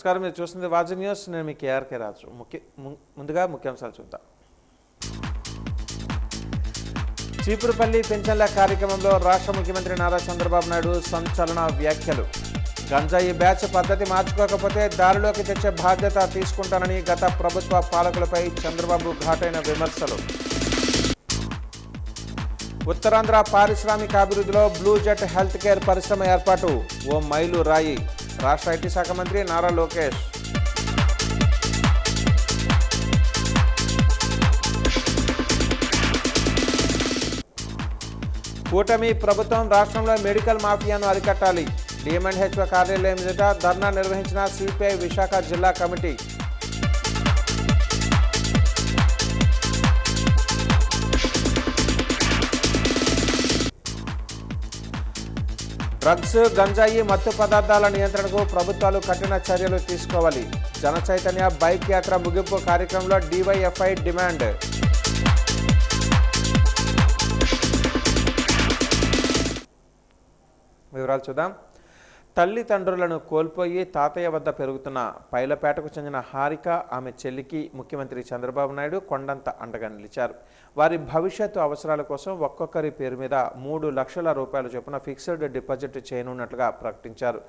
నమస్కారం, మీరు చూస్తుంది వాజీ న్యూస్. నేను మీ కేఆర్కే రాజు. ముందుగా ముఖ్యాంశాలు చూద్దాం. చీపురుపల్లి పెన్షన్ల కార్యక్రమంలో రాష్ట్ర ముఖ్యమంత్రి నారా చంద్రబాబు నాయుడు సంచలన వ్యాఖ్యలు. గంజాయి బ్యాచ్ పద్ధతి మార్చుకోకపోతే దారిలోకి తెచ్చే బాధ్యత తీసుకుంటానని గత ప్రభుత్వ పాలకులపై చంద్రబాబు ఘాటైన విమర్శలు. ఉత్తరాంధ్ర పారిశ్రామిక అభివృద్ధిలో బ్లూ జెట్ హెల్త్ కేర్ పరిశ్రమ ఏర్పాటు ఓ మైలు రాయి. రాష్ట్ర ఐటీ శాఖ మంత్రి నారా లోకేష్. కూటమి ప్రభుత్వం రాష్ట్రంలో మెడికల్ మాఫియాను అరికట్టాలి. డిఎంఎండ్హెచ్ఓ కార్యాలయం ఎదుట ధర్నా నిర్వహించిన సిపిఐ విశాఖ జిల్లా కమిటీ. డ్రగ్స్, గంజాయి, మత్తు పదార్థాల నియంత్రణకు ప్రభుత్వాలు కఠిన చర్యలు తీసుకోవాలి. జన చైతన్య బైక్ యాత్ర ముగింపు కార్యక్రమంలో డివైఎఫ్ఐ డిమాండ్. వివరాలు చూద్దాం. తల్లిదండ్రులను కోల్పోయి తాతయ్య వద్ద పెరుగుతున్న పైలపేటకు చెందిన హారిక, ఆమె చెల్లికి ముఖ్యమంత్రి చంద్రబాబు నాయుడు కొండంత అండగా నిలిచారు. వారి భవిష్యత్తు అవసరాల కోసం ఒక్కొక్కరి పేరు మీద 3 లక్షల రూపాయల చొప్పున ఫిక్స్డ్ డిపాజిట్ చేయనున్నట్లుగా ప్రకటించారు.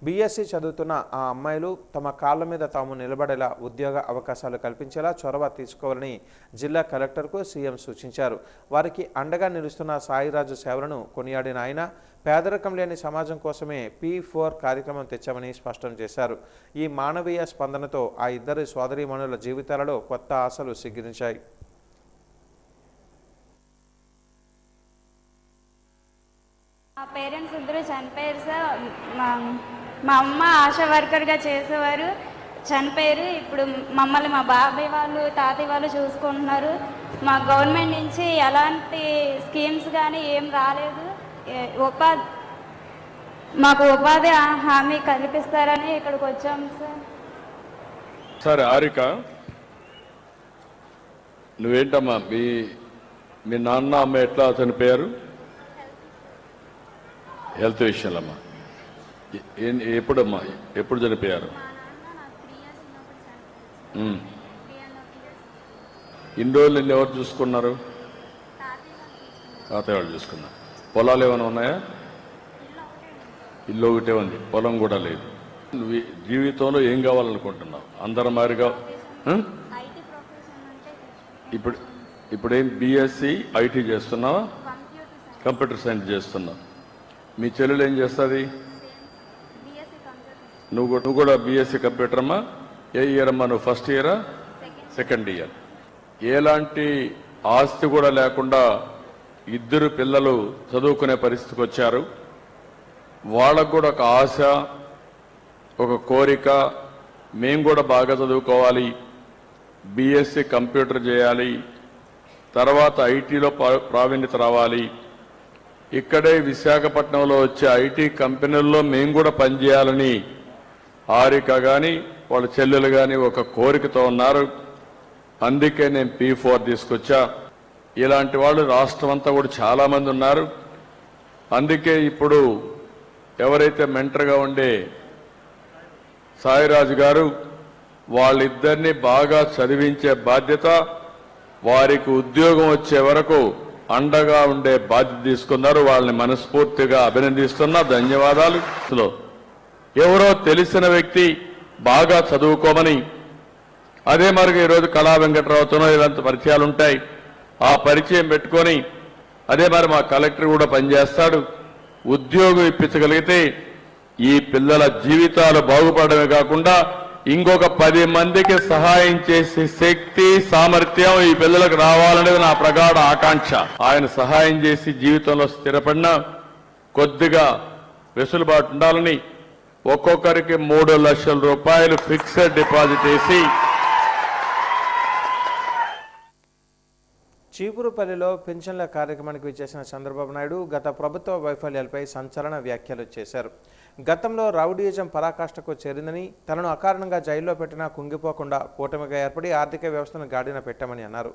బీఎస్సీ చదువుతున్న ఆ అమ్మాయిలు తమ కాళ్ల మీద తాము నిలబడేలా ఉద్యోగ అవకాశాలు కల్పించేలా చొరవ తీసుకోవాలని జిల్లా కలెక్టర్కు సీఎం సూచించారు. వారికి అండగా నిలుస్తున్న సాయిరాజు సేవలను కొనియాడిన ఆయన పేదరికం లేని సమాజం కోసమే P4 కార్యక్రమం తెచ్చామని స్పష్టం చేశారు. ఈ మానవీయ స్పందనతో ఆ ఇద్దరి సోదరీమణుల జీవితాలలో కొత్త ఆశలు సిగ్గిరించాయి. మా పేరెంట్స్ ఇద్దరు చనిపోయారు సార్. మా అమ్మ ఆశా వర్కర్గా చేసేవారు, చనిపోయారు. ఇప్పుడు మమ్మల్ని మా బాబాయ్ వాళ్ళు, తాతయ్య వాళ్ళు చూసుకుంటున్నారు. మా గవర్నమెంట్ నుంచి ఎలాంటి స్కీమ్స్ కానీ ఏం రాలేదు. మాకు ఉపాధి హామీ కల్పిస్తారని ఇక్కడికి వచ్చాము సార్. సరే హారిక, నువ్వేంటమ్మా మీ నాన్న అమ్మ ఎట్లా చనిపోయారు? హెల్త్ విషయాలమ్మా. ఎప్పుడమ్మా, ఎప్పుడు చనిపోయారు? ఇన్ని రోజులు నిన్ను ఎవరు చూసుకున్నారు? తాతయ్య వాళ్ళు చూసుకున్నారు. పొలాలు ఏమైనా ఉన్నాయా? ఇల్లు ఒకటే ఉంది, పొలం కూడా లేదు. నువ్వు జీవితంలో ఏం కావాలనుకుంటున్నావు? అందరం మారిగా ఇప్పుడు ఏం బీఎస్సీ ఐటీ చేస్తున్నావా? కంప్యూటర్ సైన్స్ చేస్తున్నావు. మీ చెల్లెలు ఏం చేస్తుంది? నువ్వు కూడా బీఎస్సీ కంప్యూటర్ అమ్మా. ఏ ఇయర్ అమ్మా నువ్వు? ఫస్ట్ ఇయరా, సెకండ్ ఇయర్? ఎలాంటి ఆస్తి కూడా లేకుండా ఇద్దరు పిల్లలు చదువుకునే పరిస్థితికి వచ్చారు. వాళ్ళకు కూడా ఒక ఆశ, ఒక కోరిక, మేము కూడా బాగా చదువుకోవాలి, బీఎస్సీ కంప్యూటర్ చేయాలి, తర్వాత ఐటీలో ప్రావీణ్యత రావాలి, ఇక్కడే విశాఖపట్నంలో వచ్చే ఐటీ కంపెనీల్లో మేము కూడా పనిచేయాలని హారిక కానీ వాళ్ళ చెల్లెలు కానీ ఒక కోరికతో ఉన్నారు. అందుకే నేను P4 తీసుకొచ్చా. ఇలాంటి వాళ్ళు రాష్ట్రం అంతా కూడా చాలామంది ఉన్నారు. అందుకే ఇప్పుడు ఎవరైతే మెంటర్గా ఉండే సాయిరాజు గారు వాళ్ళిద్దరినీ బాగా చదివించే బాధ్యత, వారికి ఉద్యోగం వచ్చే వరకు అండగా ఉండే బాధ్యత తీసుకున్నారు. వాళ్ళని మనస్ఫూర్తిగా అభినందిస్తున్నా. ధన్యవాదాలు. ఎవరో తెలిసిన వ్యక్తి బాగా చదువుకోమని, అదే మరిగా ఈరోజు కళా వెంకటరావుతోనో ఇలాంటి పరిచయాలు ఉంటాయి, ఆ పరిచయం పెట్టుకొని అదే మరి మా కలెక్టర్ కూడా పనిచేస్తాడు. ఉద్యోగం ఇప్పించగలిగితే ఈ పిల్లల జీవితాలు బాగుపడమే కాకుండా ఇంకొక 10 మందికి సహాయం చేసే శక్తి, సామర్థ్యం ఈ పిల్లలకు రావాలనేది నా ప్రగాఢ ఆకాంక్ష. ఆయన సహాయం చేసి జీవితంలో స్థిరపడిన కొద్దిగా వెసులుబాటు ఉండాలని ఒక్కొక్కరికి 3 లక్షల రూపాయలు ఫిక్స్డ్ డిపాజిట్ వేసి. చీపురుపల్లిలో పెన్షన్ల కార్యక్రమానికి విచ్చేసిన చంద్రబాబు నాయుడు గత ప్రభుత్వ వైఫల్యాలపై సంచలన వ్యాఖ్యలు చేశారు. గతంలో రౌడీయిజం పరాకాష్ఠకు చేరిందని, తనను అకారణంగా జైల్లో పెట్టినా కుంగిపోకుండా కూటమిగా ఏర్పడి ఆర్థిక వ్యవస్థను గాడిన పెట్టామని అన్నారు.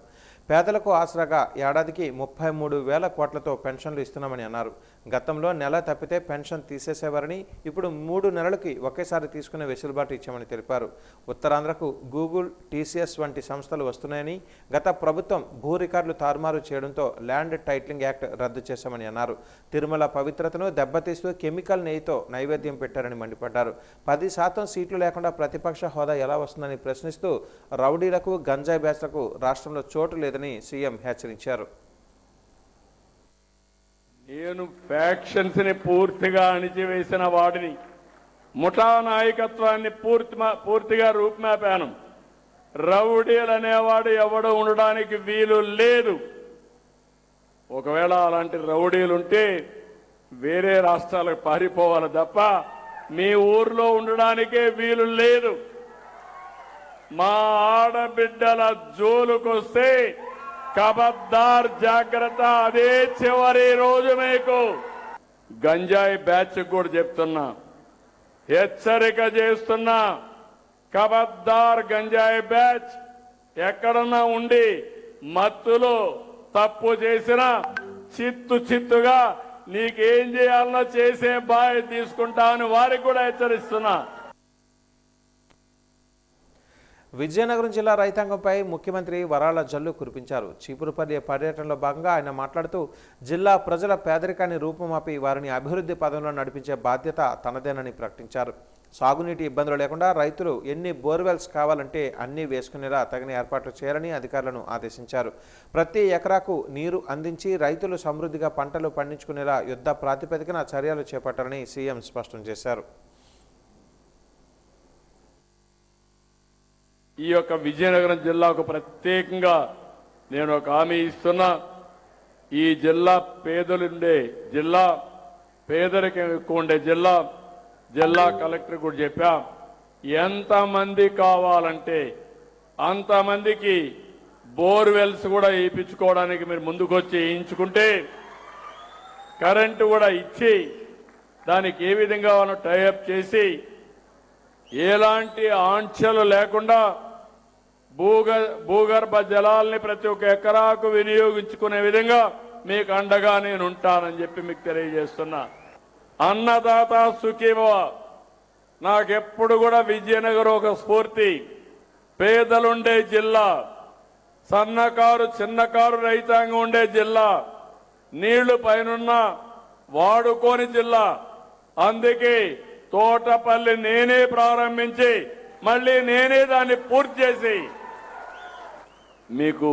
పేదలకు ఆసరాగా ఏడాదికి 33,000 కోట్లతో పెన్షన్లు ఇస్తున్నామని అన్నారు. గతంలో నెల తప్పితే పెన్షన్ తీసేసేవారని ఇప్పుడు 3 నెలలకి ఒకేసారి తీసుకునే వెసులుబాటు ఇచ్చామని తెలిపారు. ఉత్తరాంధ్రకు గూగుల్, టీసీఎస్ వంటి సంస్థలు వస్తున్నాయని, గత ప్రభుత్వం భూ రికార్డులు తారుమారు చేయడంతో ల్యాండ్ టైటిలింగ్ యాక్ట్ రద్దు చేశామని అన్నారు. తిరుమల పవిత్రతను దెబ్బతీస్తూ కెమికల్ నెయ్యితో నైవేద్యం పెట్టారని మండిపడ్డారు. 10% సీట్లు లేకుండా ప్రతిపక్ష హోదా ఎలా వస్తుందని ప్రశ్నిస్తూ రౌడీలకు, గంజాయి బ్యాచ్లకు రాష్ట్రంలో చోటు లేదని సీఎం హెచ్చరించారు. నేను ఫ్యాక్షన్స్ ని పూర్తిగా అణిచివేసిన వాడిని, ముఠా నాయకత్వాన్ని పూర్తిగా రూపుమాపాను. రౌడీలు అనేవాడు ఎవడు ఉండడానికి వీలు లేదు. ఒకవేళ అలాంటి రౌడీలుంటే వేరే రాష్ట్రాలకు పారిపోవాలి తప్ప మీ ఊర్లో ఉండడానికే వీలు లేదు. మా ఆడబిడ్డల జోలుకొస్తే ఖబర్దార్ జాగ్రత్త. అదే చివరి రోజు మీకు గంజాయి బ్యాచ్ కూడా చెప్తున్నా, హెచ్చరిక చేస్తున్నా. ఖబర్దార్ గంజాయి బ్యాచ్ ఎక్కడన్నా ఉండి మత్తులో తప్పు చేసినా చిత్తుగా నీకేం చేయాలన్నా చేసే బాధ్యత తీసుకుంటా అని వారికి కూడా హెచ్చరిస్తున్నా. విజయనగరం జిల్లా రైతాంగంపై ముఖ్యమంత్రి వరాల జల్లు కురిపించారు. చీపురుపల్లి పర్యటనలో భాగంగా ఆయన మాట్లాడుతూ జిల్లా ప్రజల పేదరికాన్ని రూపుమాపి వారిని అభివృద్ధి పదంలో నడిపించే బాధ్యత తనదేనని ప్రకటించారు. సాగునీటి ఇబ్బందులు లేకుండా రైతులు ఎన్ని బోర్వెల్స్ కావాలంటే అన్నీ వేసుకునేలా తగిన ఏర్పాట్లు చేయాలని అధికారులను ఆదేశించారు. ప్రతి ఎకరాకు నీరు అందించి రైతులు సమృద్ధిగా పంటలు పండించుకునేలా యుద్ధ ప్రాతిపదికన చర్యలు చేపట్టాలని సీఎం స్పష్టం చేశారు. ఈ యొక్క విజయనగరం జిల్లాకు ప్రత్యేకంగా నేను ఒక హామీ ఇస్తున్నా. ఈ జిల్లా పేదలుండే జిల్లా, పేదరికం ఎక్కువ ఉండే జిల్లా. జిల్లా కలెక్టర్ కూడా చెప్పా, ఎంతమంది కావాలంటే అంతమందికి బోర్వెల్స్ కూడా వేయించుకోవడానికి మీరు ముందుకొచ్చి వేయించుకుంటే కరెంటు కూడా ఇచ్చి దానికి ఏ విధంగా టైఅప్ చేసి ఎలాంటి ఆంక్షలు లేకుండా భూగర్భ జలాల్ని ప్రతి ఒక్క ఎకరాకు వినియోగించుకునే విధంగా మీకు అండగా నేను ఉంటానని చెప్పి మీకు తెలియజేస్తున్నా. అన్నదాత సుఖీభవ. నాకెప్పుడు కూడా విజయనగరం ఒక స్ఫూర్తి. పేదలుండే జిల్లా, సన్నకారు చిన్నకారు రైతాంగం ఉండే జిల్లా, నీళ్లు పైనున్న వాడుకోని జిల్లా. అందుకే తోటపల్లి నేనే ప్రారంభించి మళ్ళీ నేనే దాన్ని పూర్తి చేసి మీకు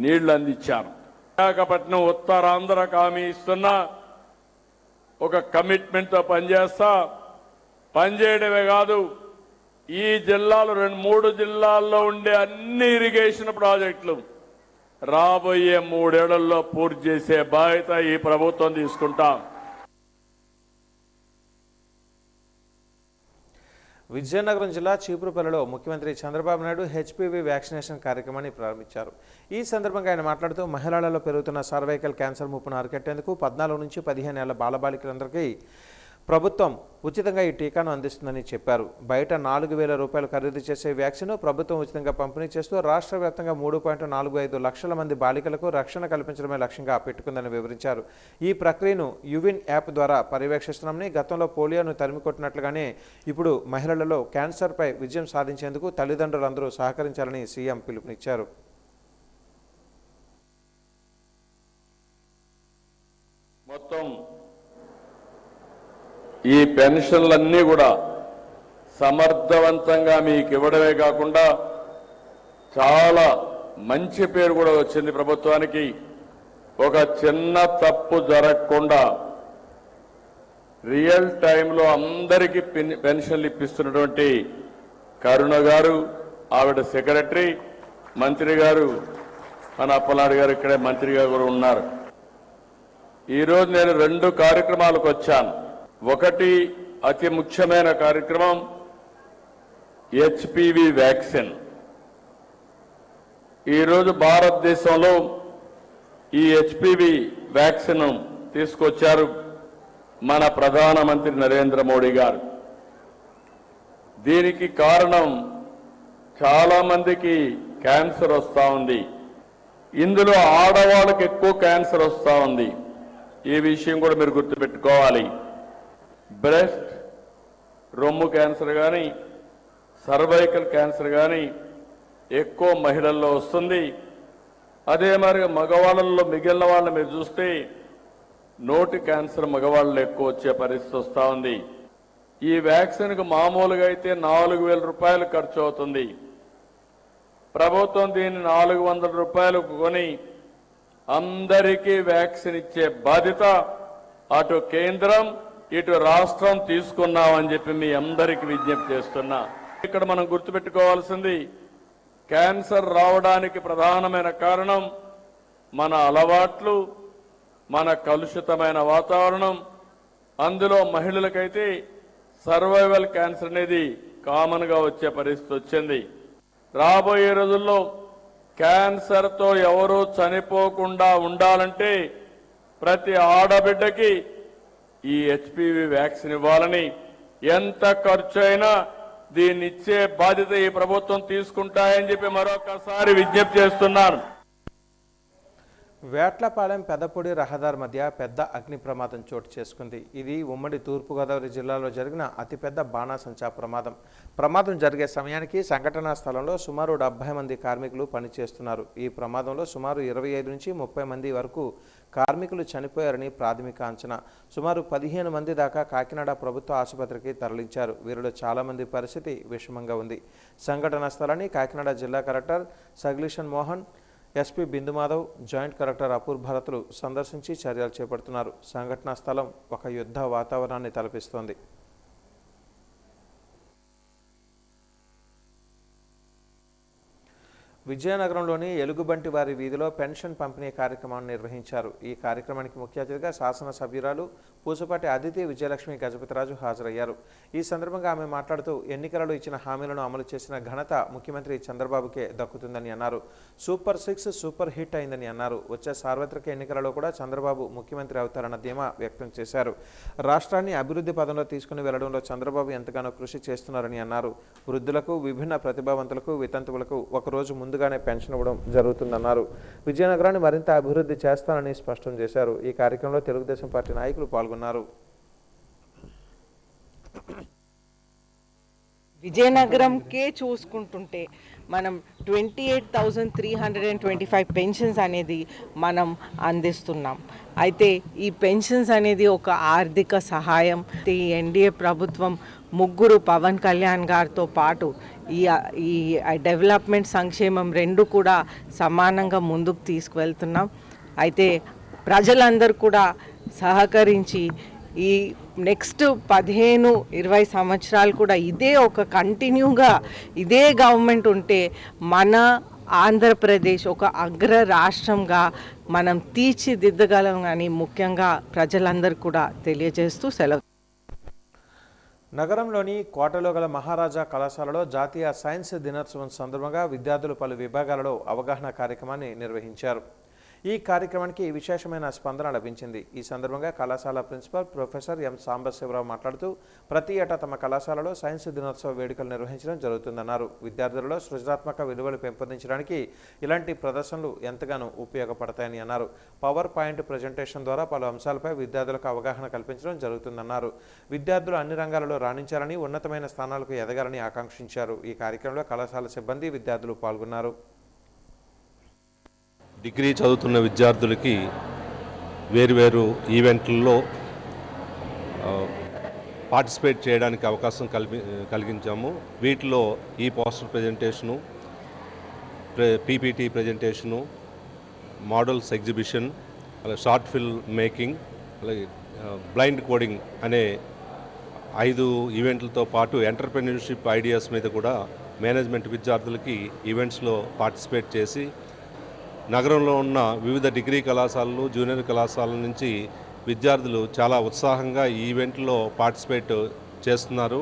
నీళ్లు అందించాను. విశాఖపట్నం ఉత్తరాంధ్రకు హామీ ఇస్తున్నా. ఒక కమిట్మెంట్ తో పనిచేస్తా. పనిచేయడమే కాదు, ఈ జిల్లాలో 2-3 జిల్లాల్లో ఉండే అన్ని ఇరిగేషన్ ప్రాజెక్టులు రాబోయే 3 ఏళ్లలో పూర్తి చేసే బాధ్యత ఈ ప్రభుత్వం తీసుకుంటాం. విజయనగరం జిల్లా చీపురుపల్లిలో ముఖ్యమంత్రి చంద్రబాబు నాయుడు హెచ్పివి వ్యాక్సినేషన్ కార్యక్రమాన్ని ప్రారంభించారు. ఈ సందర్భంగా ఆయన మాట్లాడుతూ మహిళలలో పెరుగుతున్న సర్వైకల్ క్యాన్సర్ ముప్పును అరికట్టేందుకు 14 నుంచి 15 ఏళ్ల బాలబాలికలందరికీ ప్రభుత్వం ఉచితంగా ఈ టీకాను అందిస్తుందని చెప్పారు. బయట 4,000 రూపాయలు ఖరీదు చేసే వ్యాక్సిన్ ప్రభుత్వం ఉచితంగా పంపిణీ చేస్తూ రాష్ట్ర వ్యాప్తంగా 3.45 లక్షల మంది బాలికలకు రక్షణ కల్పించడమే లక్ష్యంగా పెట్టుకుందని వివరించారు. ఈ ప్రక్రియను యువిన్ యాప్ ద్వారా పర్యవేక్షిస్తున్నామని, గతంలో పోలియోను తరిమికొట్టినట్లుగానే ఇప్పుడు మహిళలలో క్యాన్సర్పై విజయం సాధించేందుకు తల్లిదండ్రులందరూ సహకరించాలని సీఎం పిలుపునిచ్చారు. మొత్తం ఈ పెన్షన్లన్నీ కూడా సమర్థవంతంగా మీకు ఇవ్వడమే కాకుండా చాలా మంచి పేరు కూడా వచ్చింది ప్రభుత్వానికి. ఒక చిన్న తప్పు జరగకుండా రియల్ టైంలో అందరికీ పెన్షన్లు ఇప్పిస్తున్నటువంటి కరుణ గారు, ఆవిడ సెక్రటరీ, మంత్రి గారు, మన అప్పలనాయుడు గారు ఇక్కడే మంత్రిగా కూడా ఉన్నారు. ఈరోజు నేను 2 కార్యక్రమాలకు వచ్చాను. ఒకటి అతి ముఖ్యమైన కార్యక్రమం హెచ్పివి వ్యాక్సిన్. ఈరోజు భారతదేశంలో ఈ హెచ్పివి వ్యాక్సిన్ తీసుకొచ్చారు మన ప్రధానమంత్రి నరేంద్ర మోడీ గారు. దీనికి కారణం చాలా మందికి క్యాన్సర్ వస్తూ ఉంది. ఇందులో ఆడవాళ్ళకి ఎక్కువ క్యాన్సర్ వస్తూ ఉంది. ఈ విషయం కూడా మీరు గుర్తుపెట్టుకోవాలి. బ్రెస్ట్, రొమ్ము క్యాన్సర్ కానీ, సర్వైకల్ క్యాన్సర్ కానీ ఎక్కువ మహిళల్లో వస్తుంది. అదే మరి మగవాళ్ళల్లో మిగిలిన వాళ్ళని మీరు చూస్తే నోటి క్యాన్సర్ మగవాళ్ళలో ఎక్కువ వచ్చే పరిస్థితి వస్తూ ఉంది. ఈ వ్యాక్సిన్కు మామూలుగా అయితే 4,000 రూపాయలు ఖర్చు అవుతుంది. ప్రభుత్వం దీన్ని 400 రూపాయలకు కొని అందరికీ వ్యాక్సిన్ ఇచ్చే బాధ్యత అటు కేంద్రం ఇటు రాష్ట్రం తీసుకున్నామని చెప్పి మీ అందరికీ విజ్ఞప్తి చేస్తున్నా. ఇక్కడ మనం గుర్తుపెట్టుకోవాల్సింది, క్యాన్సర్ రావడానికి ప్రధానమైన కారణం మన అలవాట్లు, మన కలుషితమైన వాతావరణం. అందులో మహిళలకైతే సర్వైవల్ క్యాన్సర్ అనేది కామన్గా వచ్చే పరిస్థితి వచ్చింది. రాబోయే రోజుల్లో క్యాన్సర్తో ఎవరూ చనిపోకుండా ఉండాలంటే ప్రతి ఆడబిడ్డకి ఈ హెచ్పివి వ్యాక్సిన్ ఇవ్వాలని, ఎంత ఖర్చు అయినా దీన్ని ఇచ్చే బాధ్యత ఈ ప్రభుత్వం తీసుకుంటాయని చెప్పి మరొకసారి విజ్ఞప్తి చేస్తున్నాను. వేట్లపాలెం పెద్దపూడి రహదారి మధ్య పెద్ద అగ్ని ప్రమాదం చోటు చేసుకుంది. ఇది ఉమ్మడి తూర్పుగోదావరి జిల్లాలో జరిగిన అతిపెద్ద బాణాసంచా ప్రమాదం. ప్రమాదం జరిగే సమయానికి సంఘటనా స్థలంలో సుమారు 70 మంది కార్మికులు పనిచేస్తున్నారు. ఈ ప్రమాదంలో సుమారు 25 నుంచి 30 మంది వరకు కార్మికులు చనిపోయారని ప్రాథమిక అంచనా. సుమారు 15 మంది దాకా కాకినాడ ప్రభుత్వ ఆసుపత్రికి తరలించారు. వీరిలో చాలామంది పరిస్థితి విషమంగా ఉంది. సంఘటనా స్థలాన్ని కాకినాడ జిల్లా కలెక్టర్ సగ్లీషన్ మోహన్, ఎస్పీ బిందు మాధవ్, జాయింట్ కలెక్టర్ అపూర్ భారత్లు సందర్శించి చర్యలు చేపడుతున్నారు. సంఘటనా స్థలం ఒక యుద్ధ వాతావరణాన్ని తలపిస్తోంది. విజయనగరంలోని ఎలుగుబంటి వారి వీధిలో పెన్షన్ పంపిణీ కార్యక్రమాన్ని నిర్వహించారు. ఈ కార్యక్రమానికి ముఖ్య అతిథిగా శాసనసభ్యురాలు పూసపాటి అదితి విజయలక్ష్మి గజపతిరాజు హాజరయ్యారు. ఈ సందర్భంగా ఆమె మాట్లాడుతూ ఎన్నికలలో ఇచ్చిన హామీలను అమలు చేసిన ఘనత ముఖ్యమంత్రి చంద్రబాబుకే దక్కుతుందని అన్నారు. సూపర్ 6 సూపర్ హిట్ అయిందని అన్నారు. వచ్చే సార్వత్రిక ఎన్నికలలో కూడా చంద్రబాబు ముఖ్యమంత్రి అవుతారన్న ధీమా వ్యక్తం చేశారు. రాష్ట్రాన్ని అభివృద్ధి పదంలో తీసుకుని వెళ్లడంలో చంద్రబాబు ఎంతగానో కృషి చేస్తున్నారని అన్నారు. వృద్ధులకు, విభిన్న ప్రతిభావంతులకు, వితంతువులకు ఒకరోజు ముందుగానే పెన్షన్ ఇవ్వడం జరుగుతుందన్నారు. విజయనగరాన్ని మరింత అభివృద్ధి చేస్తానని స్పష్టం చేశారు. ఈ కార్యక్రమంలో తెలుగుదేశం పార్టీ నాయకులు పాల్గొన్నారు. విజయనగరంకే చూసుకుంటుంటే మనం 28,325 పెన్షన్స్ అనేది మనం అందిస్తున్నాం. అయితే ఈ పెన్షన్స్ అనేది ఒక ఆర్థిక సహాయం. ఈ ఎన్డీఏ ప్రభుత్వం ముగ్గురు పవన్ కళ్యాణ్ గారితో పాటు ఈ డెవలప్మెంట్, సంక్షేమం రెండు కూడా సమానంగా ముందుకు తీసుకువెళ్తున్నాం. అయితే ప్రజలందరూ కూడా సహకరించి ఈ నెక్స్ట్ 15-20 సంవత్సరాలు కూడా ఇదే ఒక కంటిన్యూగా ఇదే గవర్నమెంట్ ఉంటే మన ఆంధ్రప్రదేశ్ ఒక అగ్ర రాష్ట్రంగా మనం తీర్చిదిద్దగలం అని ముఖ్యంగా ప్రజలందరూ కూడా తెలియజేస్తూ సెలవు. నగరంలోని కోటలో గల మహారాజా కళాశాలలో జాతీయ సైన్స్ దినోత్సవం సందర్భంగా విద్యార్థులు పలు విభాగాలలో అవగాహన కార్యక్రమాన్ని నిర్వహించారు. ఈ కార్యక్రమానికి విశేషమైన స్పందన లభించింది. ఈ సందర్భంగా కళాశాల ప్రిన్సిపల్ ప్రొఫెసర్ ఎం సాంబశివరావు మాట్లాడుతూ ప్రతి ఏటా తమ కళాశాలలో సైన్స్ దినోత్సవ వేడుకలు నిర్వహించడం జరుగుతుందన్నారు. విద్యార్థులలో సృజనాత్మక విలువలు పెంపొందించడానికి ఇలాంటి ప్రదర్శనలు ఎంతగానో ఉపయోగపడతాయని అన్నారు. పవర్ పాయింట్ ప్రజెంటేషన్ ద్వారా పలు అంశాలపై విద్యార్థులకు అవగాహన కల్పించడం జరుగుతుందన్నారు. విద్యార్థులు అన్ని రంగాలలో రాణించాలని, ఉన్నతమైన స్థానాలకు ఎదగాలని ఆకాంక్షించారు. ఈ కార్యక్రమంలో కళాశాల సిబ్బంది, విద్యార్థులు పాల్గొన్నారు. డిగ్రీ చదువుతున్న విద్యార్థులకి వేరువేరు ఈవెంట్లలో పార్టిసిపేట్ చేయడానికి అవకాశం కలిగించాము. వీటిలో ఈ poster presentation, PPT presentation, models exhibition, అలాగే షార్ట్ ఫిల్మ్ మేకింగ్, అలాగే బ్లైండ్ కోడింగ్ అనే 5 ఈవెంట్లతో పాటు ఎంటర్‌ప్రెన్యూర్‌షిప్ ఐడియాస్ మీద కూడా మేనేజ్మెంట్ విద్యార్థులకి ఈవెంట్స్లో పార్టిసిపేట్ చేసి నగరంలో ఉన్న వివిధ డిగ్రీ కళాశాలలు, జూనియర్ కళాశాలల నుంచి విద్యార్థులు చాలా ఉత్సాహంగా ఈ ఈవెంట్లో పార్టిసిపేట్ చేస్తున్నారు.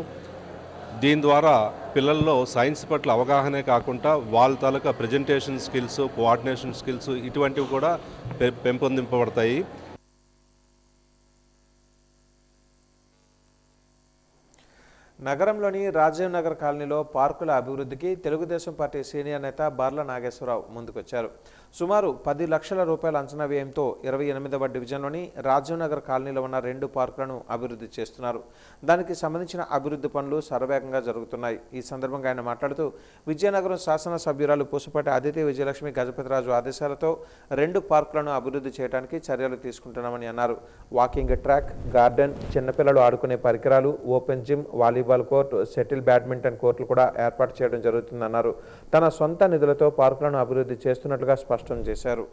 దీని ద్వారా పిల్లల్లో సైన్స్ పట్ల అవగాహనే కాకుండా వాళ్ళ తాలూకా ప్రజెంటేషన్ స్కిల్స్, కోఆర్డినేషన్ స్కిల్స్ ఇటువంటివి కూడా పెంపొందింపబడతాయి. నగరంలోని రాజీవ్ నగర్ కాలనీలో పార్కుల అభివృద్ధికి తెలుగుదేశం పార్టీ సీనియర్ నేత బార్ల నాగేశ్వరరావు ముందుకొచ్చారు. సుమారు 10 లక్షల రూపాయల అంచనా వ్యయంతో 28వ డివిజన్లోని రాజీవ్ నగర్ కాలనీలో ఉన్న 2 పార్కులను అభివృద్ధి చేస్తున్నారు. దానికి సంబంధించిన అభివృద్ధి పనులు శరవేగంగా జరుగుతున్నాయి. ఈ సందర్భంగా ఆయన మాట్లాడుతూ విజయనగరం శాసనసభ్యురాలు పూసపాటి అదితి విజయలక్ష్మి గజపతిరాజు ఆదేశాలతో 2 పార్కులను అభివృద్ధి చేయడానికి చర్యలు తీసుకుంటున్నామని అన్నారు. వాకింగ్ ట్రాక్, గార్డెన్, చిన్నపిల్లలు ఆడుకునే పరికరాలు, open gym, volleyball court, shuttle badminton కోర్టులు కూడా ఏర్పాటు చేయడం జరుగుతుందన్నారు. తన సొంత నిధులతో పార్కులను అభివృద్ధి చేస్తున్నట్లుగా స్పష్టం చేశారు.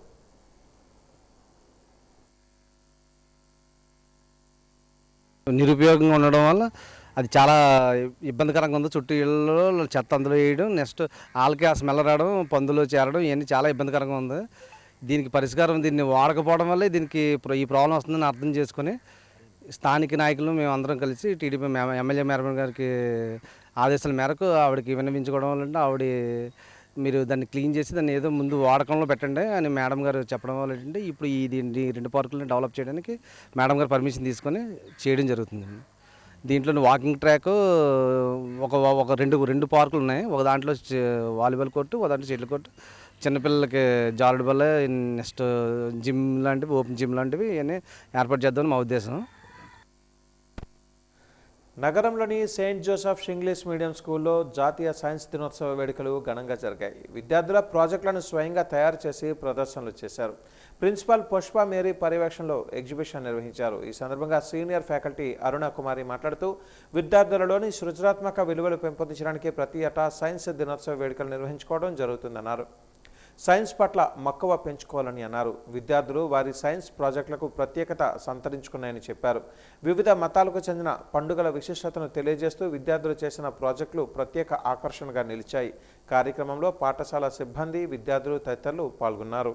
నిరుపయోగంగా ఉండడం వల్ల అది చాలా ఇబ్బందికరంగా ఉంది. చుట్టూ ఇళ్ళలో చెత్త అందులో వేయడం, నెక్స్ట్ వాళ్ళకి ఆ స్మెల్ రావడం, పందులు చేరడం, ఇవన్నీ చాలా ఇబ్బందికరంగా ఉంది. దీనికి పరిష్కారం దీన్ని వాడకపోవడం వల్లే దీనికి ఈ ప్రాబ్లం వస్తుందని అర్థం చేసుకొని స్థానిక నాయకులు మేము అందరం కలిసి టీడీపీ ఎమ్మెల్యే మేడం గారికి ఆదేశాల మేరకు ఆవిడకి విన్నవించుకోవడం వల్ల ఆవిడ మీరు దాన్ని క్లీన్ చేసి దాన్ని ఏదో ముందు వాడకంలో పెట్టండి అని మేడం గారు చెప్పడం వల్ల ఏంటంటే ఇప్పుడు ఈ 2 పార్కులను డెవలప్ చేయడానికి మేడం గారు పర్మిషన్ తీసుకొని చేయడం జరుగుతుంది. దీంట్లో వాకింగ్ ట్రాక్ ఒక రెండు పార్కులు ఉన్నాయి. ఒక దాంట్లో వాలీబాల్ కోర్టు, ఒక దాంట్లో షటిల్ కోర్టు, చిన్నపిల్లలకి జారుడు బల్ల, నెక్స్ట్ జిమ్ లాంటివి, ఓపెన్ జిమ్ లాంటివి ఇవన్నీ ఏర్పాటు చేద్దామని మా ఉద్దేశం. నగరంలోని సెయింట్ జోసెఫ్స్ ఇంగ్లీష్ మీడియం స్కూల్లో జాతీయ సైన్స్ దినోత్సవ వేడుకలు ఘనంగా జరిగాయి. విద్యార్థుల ప్రాజెక్టులను స్వయంగా తయారు చేసి ప్రదర్శనలు చేశారు. ప్రిన్సిపాల్ పుష్ప మేరీ పర్యవేక్షణలో ఎగ్జిబిషన్ నిర్వహించారు. ఈ సందర్భంగా సీనియర్ ఫ్యాకల్టీ అరుణ కుమారి మాట్లాడుతూ విద్యార్థులలోని సృజనాత్మక విలువలు పెంపొందించడానికి ప్రతి ఏటా సైన్స్ దినోత్సవ వేడుకలు నిర్వహించుకోవడం జరుగుతుందన్నారు. సైన్స్ పట్ల మక్కువ పెంచుకోవాలని అన్నారు. విద్యార్థులు వారి సైన్స్ ప్రాజెక్టులకు ప్రత్యేకత సంతరించుకున్నాయని చెప్పారు. వివిధ మతాలకు చెందిన పండుగల విశిష్టతను తెలియజేస్తూ విద్యార్థులు చేసిన ప్రాజెక్టులు ప్రత్యేక ఆకర్షణగా నిలిచాయి. కార్యక్రమంలో పాఠశాల సిబ్బంది, విద్యార్థులు తదితరులు పాల్గొన్నారు.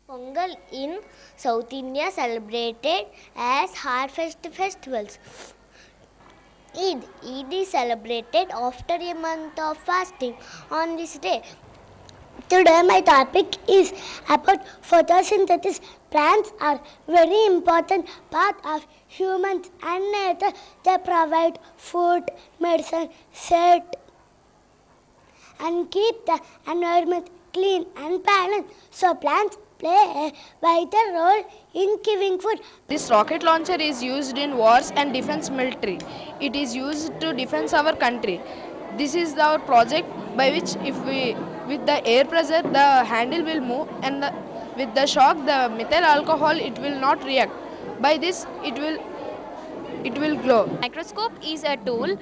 Pongal in South India celebrated as harvest festivals. Eid is celebrated after a month of fasting on this day. Today my topic is about photosynthesis. Plants are very important part of humans and nature. They provide food, medicine, shade and keep the environment clean and balanced. So plants play a vital role in giving food. This rocket launcher is used in wars and defense military. It is used to defend our country. This is our project by which with the air pressure the handle will move and with the shock the methyl alcohol it will not react. By this it will glow. Microscope is a tool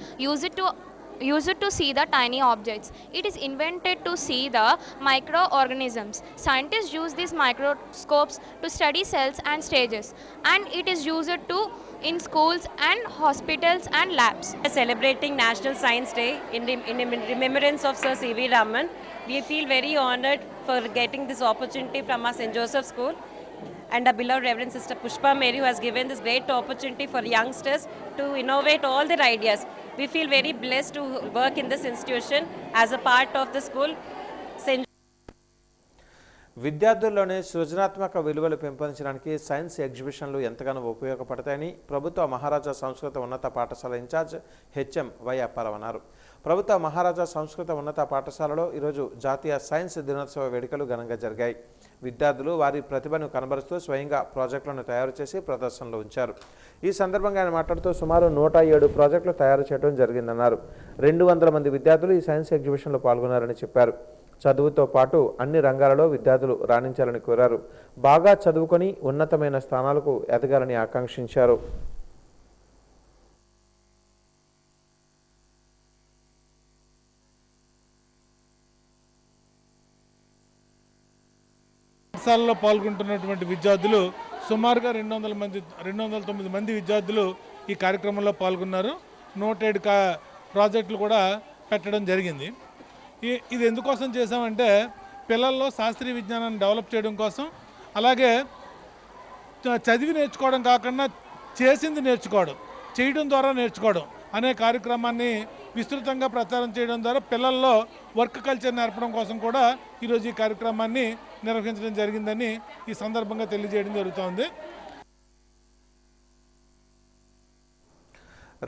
used to see the tiny objects. It is invented to see the microorganisms. Scientists use these microscopes to study cells and stages, and it is used to in schools and hospitals and labs. Celebrating National Science Day in remembrance of Sir C.V. Raman, we feel very honored for getting this opportunity from our St. Joseph School and our beloved Reverend Sister Pushpa Mary, who has given this great opportunity for youngsters to innovate all their ideas. We feel very blessed to work in this institution as a part of the school. విద్యార్థుల్లోనే సృజనాత్మక విలువలు పెంపొందించడానికి science ఎగ్జిబిషన్లు ఎంతగానో ఉపయోగపడతాయని ప్రభుత్వ మహారాజా సంస్కృత ఉన్నత పాఠశాల incharge HM why Apparao అన్నారు. ప్రభుత్వ మహారాజా సంస్కృత ఉన్నత పాఠశాలలో ఈరోజు జాతీయ సైన్స్ దినోత్సవ వేడుకలు ఘనంగా జరిగాయి. విద్యార్థులు వారి ప్రతిభను కనబరుస్తూ స్వయంగా ప్రాజెక్టులను తయారు చేసి ప్రదర్శనలో ఉంచారు. ఈ సందర్భంగా ఆయన మాట్లాడుతూ సుమారు 107 ప్రాజెక్టులు తయారు చేయడం జరిగిందన్నారు. 200 మంది విద్యార్థులు ఈ సైన్స్ ఎగ్జిబిషన్లో పాల్గొన్నారని చెప్పారు. చదువుతో పాటు అన్ని రంగాలలో విద్యార్థులు రాణించాలని కోరారు. బాగా చదువుకొని ఉన్నతమైన స్థానాలకు ఎదగాలని ఆకాంక్షించారు. పాఠశాలలో పాల్గొంటున్నటువంటి విద్యార్థులు సుమారుగా 209 మంది విద్యార్థులు ఈ కార్యక్రమంలో పాల్గొన్నారు. 107 ప్రాజెక్టులు కూడా పెట్టడం జరిగింది. ఇది ఎందుకోసం చేసామంటే పిల్లల్లో శాస్త్రీయ విజ్ఞానాన్ని డెవలప్ చేయడం కోసం, అలాగే చదివి నేర్చుకోవడం కాకుండా చేసింది నేర్చుకోవడం, చేయడం ద్వారా నేర్చుకోవడం అనే కార్యక్రమాన్ని విస్తృతంగా ప్రచారం చేయడం ద్వారా పిల్లల్లో వర్క్ కల్చర్ నేర్పడం కోసం కూడా ఈరోజు ఈ కార్యక్రమాన్ని నిర్వహించడం జరిగిందని ఈ సందర్భంగా తెలియజేయడం జరుగుతోంది.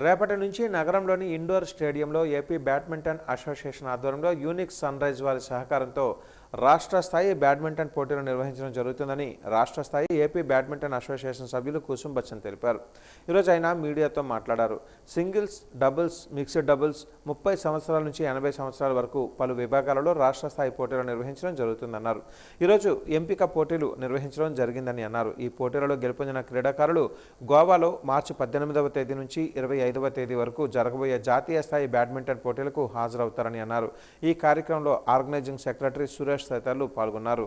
రేపటి నుంచి నగరంలోని ఇండోర్ స్టేడియంలో ఏపీ బ్యాడ్మింటన్ అసోసియేషన్ ఆధ్వర్యంలో యూనిక్ సన్ రైజ్ వారి సహకారంతో రాష్ట్ర స్థాయి బ్యాడ్మింటన్ పోటీలు నిర్వహించడం జరుగుతుందని రాష్ట్ర స్థాయి ఏపీ బ్యాడ్మింటన్ అసోసియేషన్ సభ్యులు కుసుమ్ బచ్చన్ తెలిపారు. ఈరోజు ఆయన మీడియాతో మాట్లాడారు. సింగిల్స్, డబుల్స్, మిక్స్డ్ డబుల్స్ 30 సంవత్సరాల నుంచి 80 సంవత్సరాల వరకు పలు విభాగాలలో రాష్ట్ర స్థాయి పోటీలు నిర్వహించడం జరుగుతుందన్నారు. ఈరోజు ఎంపిక పోటీలు నిర్వహించడం జరిగిందని అన్నారు. ఈ పోటీలలో గెలుపొందిన క్రీడాకారులు గోవాలో మార్చి 18వ తేదీ నుంచి 25వ తేదీ వరకు జరగబోయే జాతీయ స్థాయి బ్యాడ్మింటన్ పోటీలకు హాజరవుతారని అన్నారు. ఈ కార్యక్రమంలో ఆర్గనైజింగ్ సెక్రటరీ సురేష్ తదితరులు పాల్గొన్నారు.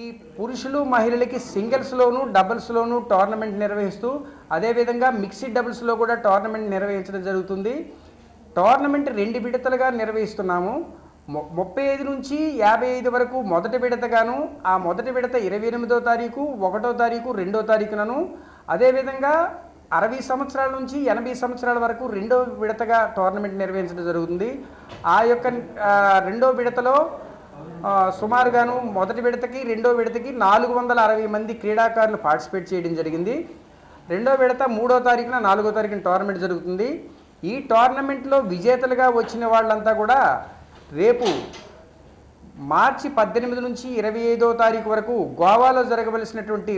ఈ పురుషులు మహిళలకి సింగిల్స్లోను డబుల్స్లోను టోర్నమెంట్ నిర్వహిస్తూ అదేవిధంగా మిక్స్డ్ డబుల్స్లో కూడా టోర్నమెంట్ నిర్వహించడం జరుగుతుంది. టోర్నమెంట్ 2 విడతలుగా నిర్వహిస్తున్నాము. 35 నుంచి 55 వరకు మొదటి విడతగాను, ఆ మొదటి విడత 28వ తారీఖు, 1వ తారీఖు, 2వ తారీఖునను, అదేవిధంగా 60 సంవత్సరాల నుంచి 80 సంవత్సరాల వరకు 2వ విడతగా టోర్నమెంట్ నిర్వహించడం జరుగుతుంది. ఆ యొక్క 2వ విడతలో సుమారుగాను మొదటి విడతకి 2వ విడతకి 460 మంది క్రీడాకారులు పార్టిసిపేట్ చేయడం జరిగింది. 2వ విడత 3వ తారీఖున 4వ తారీఖున టోర్నమెంట్ జరుగుతుంది. ఈ టోర్నమెంట్లో విజేతలుగా వచ్చిన వాళ్ళంతా కూడా రేపు మార్చి 18 నుంచి 25వ తారీఖు వరకు గోవాలో జరగవలసినటువంటి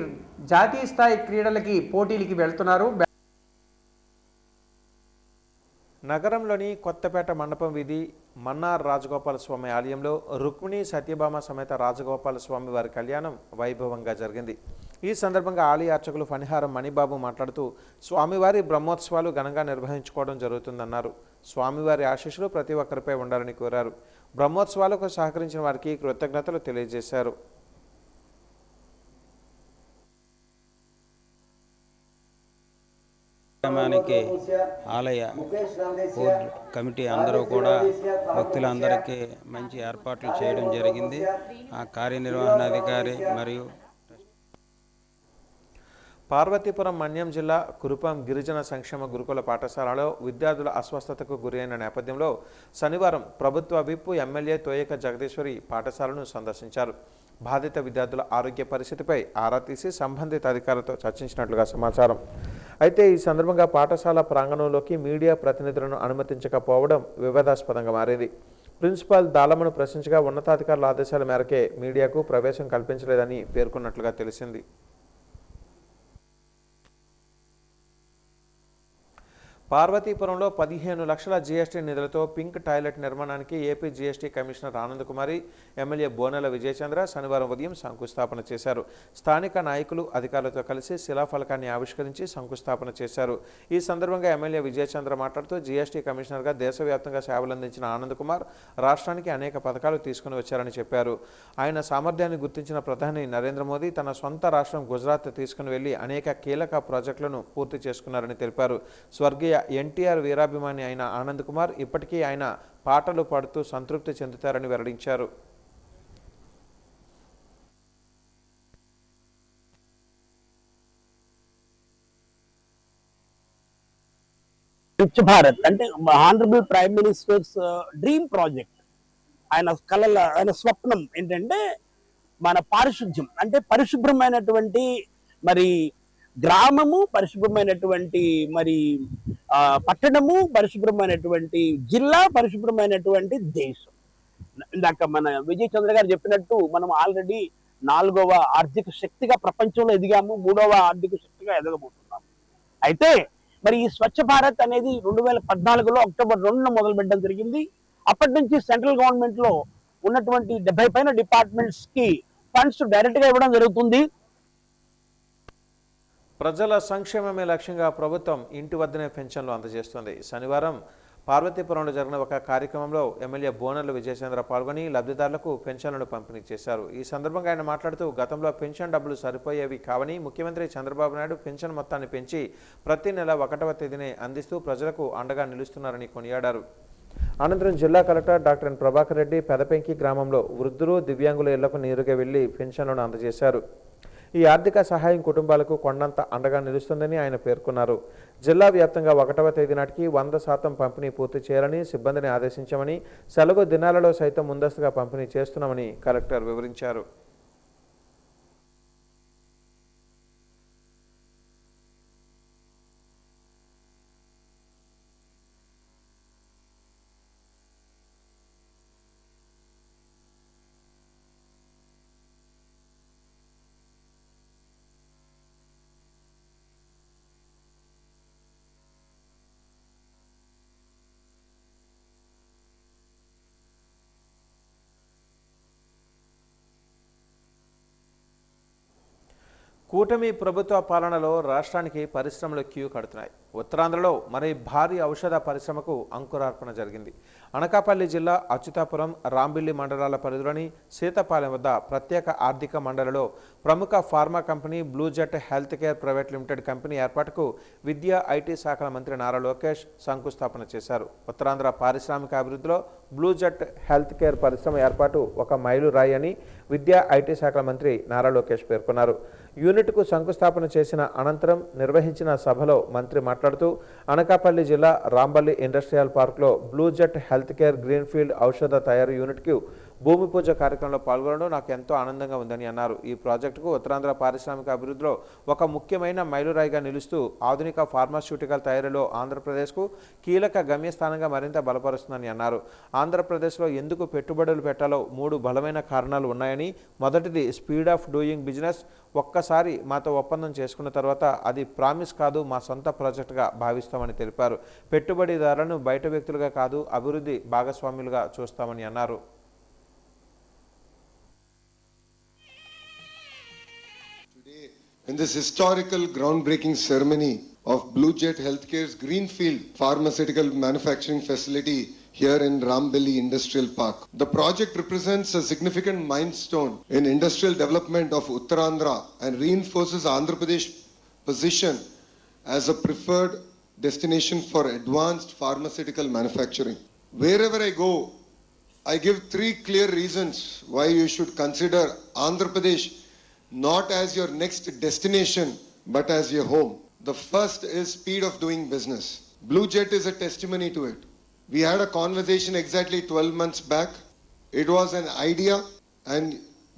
జాతీయ స్థాయి క్రీడలకి పోటీలకి వెళ్తున్నారు. నగరంలోని కొత్తపేట మండపం వీధి మన్నార్ రాజగోపాల స్వామి ఆలయంలో రుక్మిణి సత్యభామ సమేత రాజగోపాల స్వామి వారి కళ్యాణం వైభవంగా జరిగింది. ఈ సందర్భంగా ఆలయ అర్చకులు ఫణిహారం మణిబాబు మాట్లాడుతూ స్వామివారి బ్రహ్మోత్సవాలు ఘనంగా నిర్వహించుకోవడం జరుగుతుందన్నారు. స్వామివారి ఆశీస్సులు ప్రతి ఒక్కరిపై ఉండాలని కోరారు. బ్రహ్మోత్సవాలకు సహకరించిన వారికి కృతజ్ఞతలు తెలియజేశారు. ఆలయ బోర్డు కమిటీ అందరూ కూడా భక్తులందరికీ మంచి ఏర్పాట్లు చేయడం జరిగింది. ఆ కార్యనిర్వహణాధికారి మరియు పార్వతీపురం మన్యం జిల్లా కురుపాం గిరిజన సంక్షేమ గురుకుల పాఠశాలలో విద్యార్థుల అస్వస్థతకు గురైన నేపథ్యంలో శనివారం ప్రభుత్వ విప్ ఎమ్మెల్యే తోయక జగదీశ్వరి పాఠశాలను సందర్శించారు. బాధిత విద్యార్థుల ఆరోగ్య పరిస్థితిపై ఆరా తీసి సంబంధిత అధికారులతో చర్చించినట్లుగా సమాచారం. అయితే ఈ సందర్భంగా పాఠశాల ప్రాంగణంలోకి మీడియా ప్రతినిధులను అనుమతించకపోవడం వివాదాస్పదంగా మారింది. ప్రిన్సిపాల్ దాళమును ప్రశ్నించగా ఉన్నతాధికారుల ఆదేశాల మేరకే మీడియాకు ప్రవేశం కల్పించలేదని పేర్కొన్నట్లుగా తెలిసింది. పార్వతీపురంలో 15 లక్షల జీఎస్టీ నిధులతో పింక్ టాయిలెట్ నిర్మాణానికి ఏపీ జీఎస్టీ కమిషనర్ ఆనంద్ కుమారి, ఎమ్మెల్యే బోనెల విజయచంద్ర శనివారం ఉదయం శంకుస్థాపన చేశారు. స్థానిక నాయకులు అధికారులతో కలిసి శిలాఫలకాన్ని ఆవిష్కరించి శంకుస్థాపన చేశారు. ఈ సందర్భంగా ఎమ్మెల్యే విజయచంద్ర మాట్లాడుతూ జీఎస్టీ కమిషనర్గా దేశవ్యాప్తంగా సేవలందించిన ఆనంద్ కుమార్ రాష్ట్రానికి అనేక పథకాలు తీసుకుని వచ్చారని చెప్పారు. ఆయన సామర్థ్యాన్ని గుర్తించిన ప్రధాని నరేంద్ర మోదీ తన సొంత రాష్ట్రం గుజరాత్ తీసుకుని వెళ్లి అనేక కీలక ప్రాజెక్టులను పూర్తి చేసుకున్నారని తెలిపారు. స్వర్గీయ ఎన్టీఆర్ వీరాభిమాని అయిన ఆనంద్ కుమార్ ఇప్పటికీ ఆయన పాటలు పాడుతూ సంతృప్తి చెందుతారని వెల్లడించారు. స్వచ్ఛ భారత్ అంటే honourable prime ministers dream project. ఆయన స్వప్నం ఏంటంటే మన పారిశుద్ధ్యం అంటే పరిశుభ్రమైనటువంటి మరి గ్రామము, పరిశుభ్రమైనటువంటి మరి పట్టణము, పరిశుభ్రమైనటువంటి జిల్లా, పరిశుభ్రమైనటువంటి దేశం. ఇందాక మన విజయ్ చంద్ర గారు చెప్పినట్టు మనం ఆల్రెడీ 4వ ఆర్థిక శక్తిగా ప్రపంచంలో ఎదిగాము, 3వ ఆర్థిక శక్తిగా ఎదగబోతున్నాము. అయితే మరి ఈ స్వచ్ఛ భారత్ అనేది 2014లో అక్టోబర్ 2న మొదలు పెట్టడం జరిగింది. అప్పటి నుంచి సెంట్రల్ గవర్నమెంట్ లో ఉన్నటువంటి 70 పైన డిపార్ట్మెంట్స్ కి ఫండ్స్ డైరెక్ట్ గా ఇవ్వడం జరుగుతుంది. ప్రజల సంక్షేమమే లక్ష్యంగా ప్రభుత్వం ఇంటి వద్దనే పెన్షన్లు అందజేస్తుంది. శనివారం పార్వతీపురంలో జరిగిన ఒక కార్యక్రమంలో ఎమ్మెల్యే బోనెల విజయచంద్ర పాల్గొని లబ్ధిదారులకు పెన్షన్లను పంపిణీ చేశారు. ఈ సందర్భంగా ఆయన మాట్లాడుతూ గతంలో పెన్షన్ డబ్బులు సరిపోయేవి కావని ముఖ్యమంత్రి చంద్రబాబు నాయుడు పెన్షన్ మొత్తాన్ని పెంచి ప్రతి నెల 1వ తేదీనే అందిస్తూ ప్రజలకు అండగా నిలుస్తున్నారని కొనియాడారు. అనంతరం జిల్లా collector doctor N Prabhakar Reddy Pedapenki గ్రామంలో వృద్ధులు, దివ్యాంగుల ఇళ్లకు నేరుగా వెళ్లి పెన్షన్లను అందజేశారు. ఈ ఆర్థిక సహాయం కుటుంబాలకు కొండంత అండగా నిలుస్తుందని ఆయన పేర్కొన్నారు. జిల్లా వ్యాప్తంగా 1వ తేదీ నాటికి 100% పంపిణీ పూర్తి చేయాలని సిబ్బందిని ఆదేశించామని, సెలవు దినాలలో సైతం ముందస్తుగా పంపిణీ చేస్తున్నామని కలెక్టర్ వివరించారు. కూటమి ప్రభుత్వ పాలనలో రాష్ట్రానికి పరిశ్రమలు క్యూ కడుతున్నాయి. ఉత్తరాంధ్రలో మరి భారీ ఔషధ పరిశ్రమకు అంకురార్పణ జరిగింది. అనకాపల్లి జిల్లా అచ్యుతాపురం, రాంబిల్లి మండలాల పరిధిలోని సీతపాలెం వద్ద ప్రత్యేక ఆర్థిక మండలిలో ప్రముఖ pharma company Bluejet health care private limited company ఏర్పాటుకు విద్యా, ఐటీ శాఖల మంత్రి నారా లోకేష్ శంకుస్థాపన చేశారు. ఉత్తరాంధ్ర పారిశ్రామిక అభివృద్ధిలో బ్లూజెట్ హెల్త్ కేర్ పరిశ్రమ ఏర్పాటు ఒక మైలురాయి అని విద్యా, ఐటీ శాఖల మంత్రి నారా లోకేష్ పేర్కొన్నారు. యూనిట్కు శంకుస్థాపన చేసిన అనంతరం నిర్వహించిన సభలో మంత్రి మాట్లాడుతూ అనకాపల్లి జిల్లా రాంబల్లి ఇండస్ట్రియల్ పార్క్లో బ్లూజెట్ హెల్త్ కేర్ గ్రీన్ఫీల్డ్ ఔషధ తయారీ యూనిట్కు భూమి పూజ కార్యక్రమంలో పాల్గొనడం నాకు ఎంతో ఆనందంగా ఉందని అన్నారు. ఈ ప్రాజెక్టుకు ఉత్తరాంధ్ర పారిశ్రామిక అభివృద్ధిలో ఒక ముఖ్యమైన మైలురాయిగా నిలుస్తూ ఆధునిక ఫార్మాస్యూటికల్ తయారీలో ఆంధ్రప్రదేశ్కు కీలక గమ్యస్థానంగా మరింత బలపరుస్తుందని అన్నారు. ఆంధ్రప్రదేశ్లో ఎందుకు పెట్టుబడులు పెట్టాలో 3 బలమైన కారణాలు ఉన్నాయని, మొదటిది స్పీడ్ ఆఫ్ డూయింగ్ బిజినెస్. ఒక్కసారి మాతో ఒప్పందం చేసుకున్న తర్వాత అది ప్రామిస్ కాదు, మా సొంత ప్రాజెక్టుగా భావిస్తామని తెలిపారు. పెట్టుబడిదారులను బయట వ్యక్తులుగా కాదు, అభివృద్ధి భాగస్వాములుగా చూస్తామని అన్నారు. In this historical groundbreaking ceremony of BlueJet Healthcare's Greenfield Pharmaceutical Manufacturing Facility here in Rambelli Industrial Park. The project represents a significant milestone in industrial development of Uttarandhra and reinforces Andhra Pradesh's position as a preferred destination for advanced pharmaceutical manufacturing. Wherever I go, I give 3 clear reasons why you should consider Andhra Pradesh not as your next destination but as your home. The first is speed of doing business. BlueJet is a testimony to it. We had a conversation exactly 12 months back. It was an idea and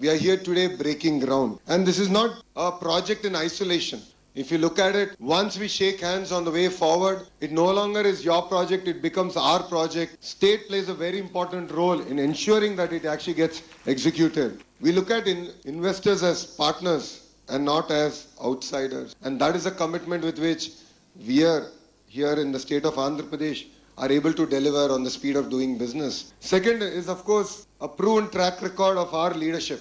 we are here today breaking ground. And this is not a project in isolation. If you look at it, once we shake hands on the way forward, it no longer is your project, it becomes our project. State plays a very important role in ensuring that it actually gets executed. We look at investors as partners and not as outsiders. And that is a commitment with which we are here in the state of Andhra Pradesh are able to deliver on the speed of doing business. Second is, of course, a proven track record of our leadership.